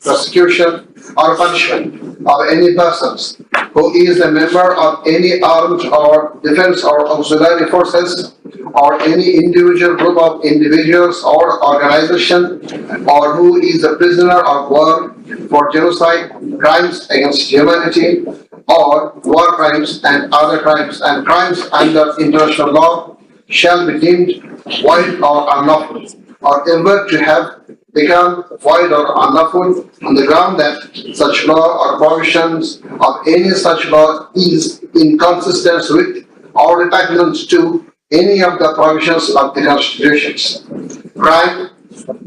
prosecution, or punishment of any persons who is a member of any armed or defense or auxiliary forces or any individual group of individuals or organization or who is a prisoner of war for genocide, crimes against humanity, or war crimes and other crimes and crimes under international law shall be deemed void or unlawful, or ever to have become void or unlawful on the ground that such law or provisions of any such law is inconsistent with or repugnant to any of the provisions of the constitutions. Crime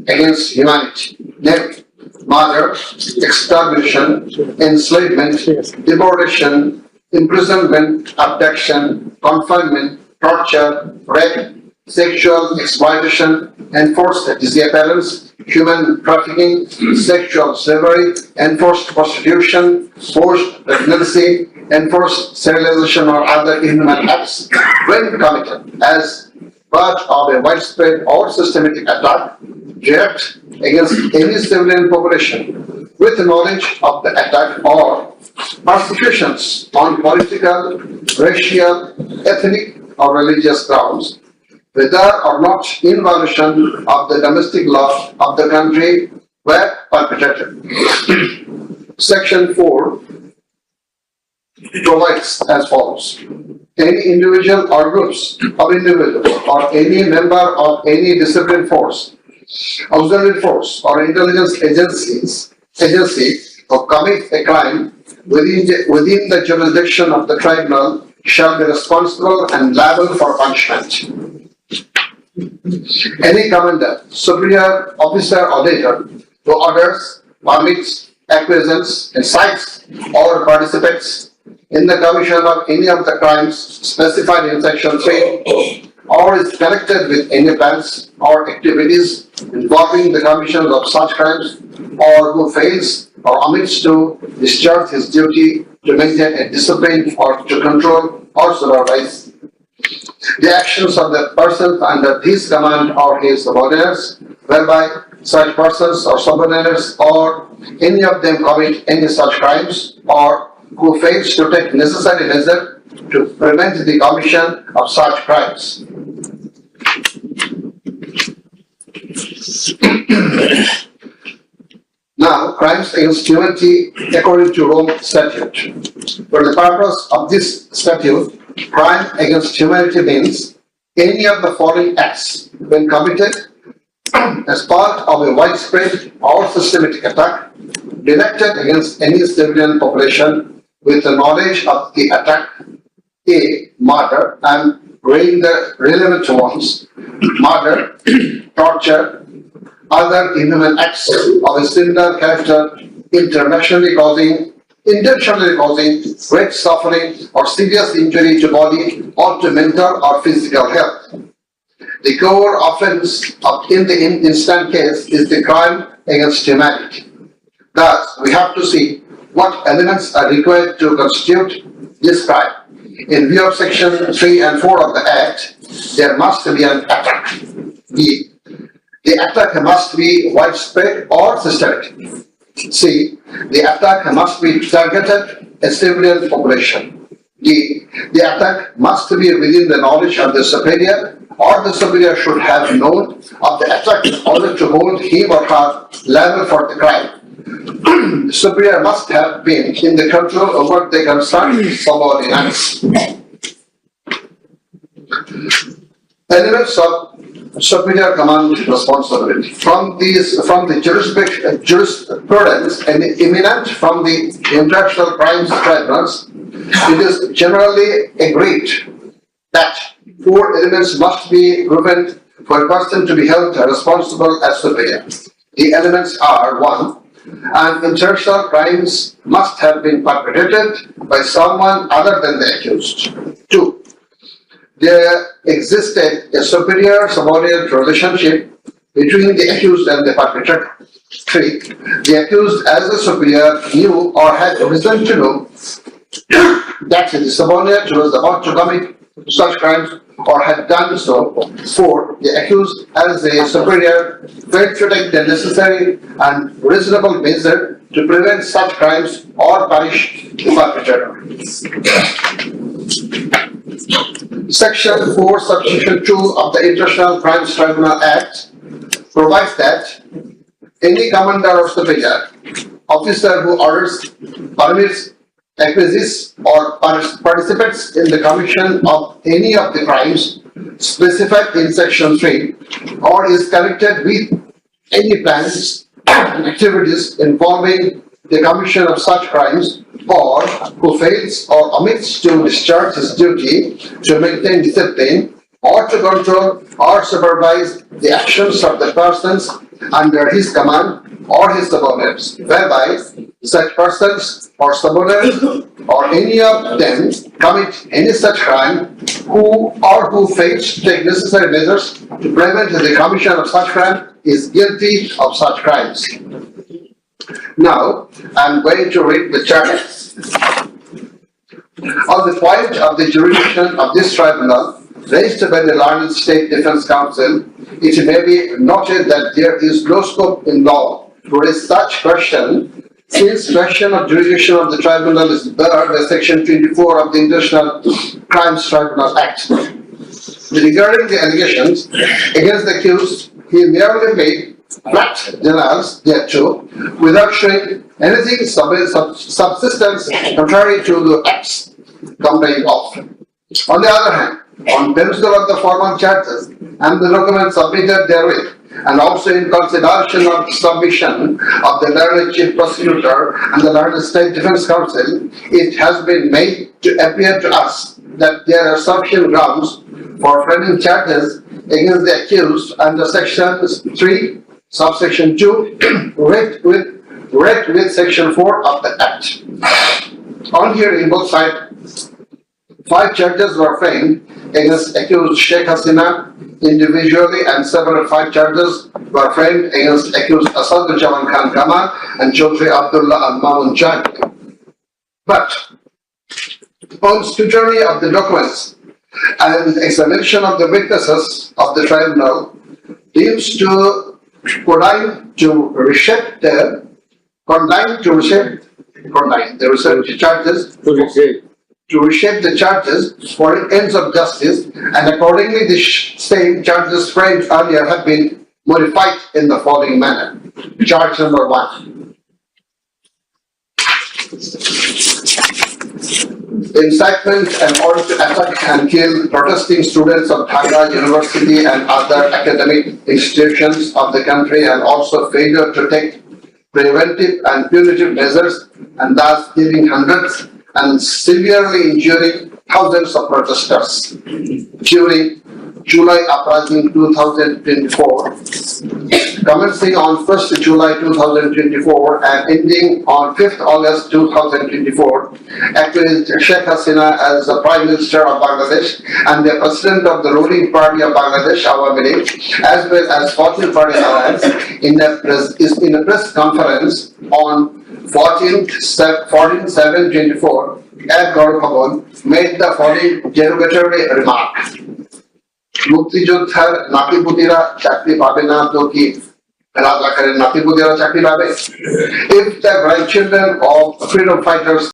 against humanity, death, murder, extermination, enslavement, deportation, imprisonment, abduction, confinement, torture, rape, sexual exploitation, enforced disappearance, human trafficking, sexual slavery, enforced prostitution, forced pregnancy, enforced sterilization or other inhuman acts when committed as part of a widespread or systematic attack direct against any civilian population with knowledge of the attack or persecutions on political, racial, ethnic or religious grounds, whether or not in violation of the domestic law of the country were perpetrated. Section 4 provides as follows. Any individual or groups of individuals or any member of any disciplined force, auxiliary force or intelligence agency who commit a crime within the jurisdiction of the tribunal shall be responsible and liable for punishment. Any commander, superior officer or leader who orders, permits, acquiesces, incites or participates in the commission of any of the crimes specified in Section 3 or is connected with any plans or activities involving the commission of such crimes or who fails or omits to discharge his duty to maintain a discipline or to control or supervise the actions of the persons under his command or his subordinates, whereby such persons or subordinates or any of them commit any such crimes or who fails to take necessary measure to prevent the commission of such crimes. Now, crimes against humanity according to Rome Statute. For the purpose of this statute, crime against humanity means any of the following acts when committed as part of a widespread or systematic attack directed against any civilian population with the knowledge of the attack, A. Murder, and weighing the relevant ones, murder, torture, other inhuman acts of a similar character intentionally causing great suffering or serious injury to body or to mental or physical health. The core offense in the instant case is the crime against humanity. Thus, we have to see what elements are required to constitute this crime. In view of Section 3 and 4 of the Act, there must be an attack. B. The attack must be widespread or systematic. C. The attack must be targeted a civilian population. D. The attack must be within the knowledge of the superior, or the superior should have known of the attack in order to hold him or her liable for the crime. The superior must have been in the control over the concerned subordinates. Elements of superior command responsibility. From the jurisprudence and eminent from the International Crimes Tribunals, it is generally agreed that 4 elements must be given for a person to be held responsible as superior. The elements are: 1. and international crimes must have been perpetrated by someone other than the accused. 2. There existed a superior subordinate relationship between the accused and the perpetrator. 3. The accused as a superior knew or had reason to know that the subordinate was about to commit such crimes or had done so. 4. The accused as a superior failed to take the necessary and reasonable measure to prevent such crimes or punish the perpetrator. Section 4, subsection 2 of the International Crimes Tribunal Act provides that any commander or superior officer who orders, permits, acquiesces or participates in the commission of any of the crimes specified in section 3 or is connected with any plans and activities involving the commission of such crimes, or who fails or omits to discharge his duty to maintain discipline or to control or supervise the actions of the persons under his command or his subordinates, whereby such persons or subordinates or any of them commit any such crime, who fails to take necessary measures to prevent the commission of such crime is guilty of such crimes. Now, I am going to read the charges. On the point of the jurisdiction of this tribunal raised by the learned State Defence Council, it may be noted that there is no scope in law to raise such question, since question of jurisdiction of the tribunal is barred by section 24 of the International Crimes Tribunal Act. Regarding the allegations against the accused, he merely made flat denials thereto, without showing anything subsistence contrary to the acts complained of. On the other hand, on perusal of the formal charges and the documents submitted therewith, and also in consideration of the submission of the learned Chief Prosecutor and the learned State Defence Council, it has been made to appear to us that there are sufficient grounds for framing charges against the accused under section 3, subsection 2, read with section 4 of the Act. On hearing both sides, 5 charges were framed against accused Sheikh Hasina individually, and several 5 charges were framed against accused Asaduzzaman Khan Kamal and Chowdhury Abdullah Al-Mamun jointly. But on scrutiny of the documents and examination of the witnesses of the tribunal, deems to condign to reshape the charges for ends of justice, and accordingly the same charges framed earlier have been modified in the following manner. Charge number 1. Incitement and order to attack and kill protesting students of Dhaka University and other academic institutions of the country, and also failure to take preventive and punitive measures, and thus killing hundreds and severely injuring thousands of protesters during July uprising 2024, commencing on 1st July 2024 and ending on 5th August 2024, accused Sheikh Hasina as the Prime Minister of Bangladesh and the President of the ruling party of Bangladesh, Awami League, as well as 14th Party Alliance, in a press conference on 14/7/24 at Gaur Bhavan, made the following derogatory remark. মুক্তিযোদ্ধার নাতিপুতিরা চাকরি পাবে না তো কি রাজাকারের নাতিপুতিরা চাকরি পাবে? If the grandchildren of freedom fighters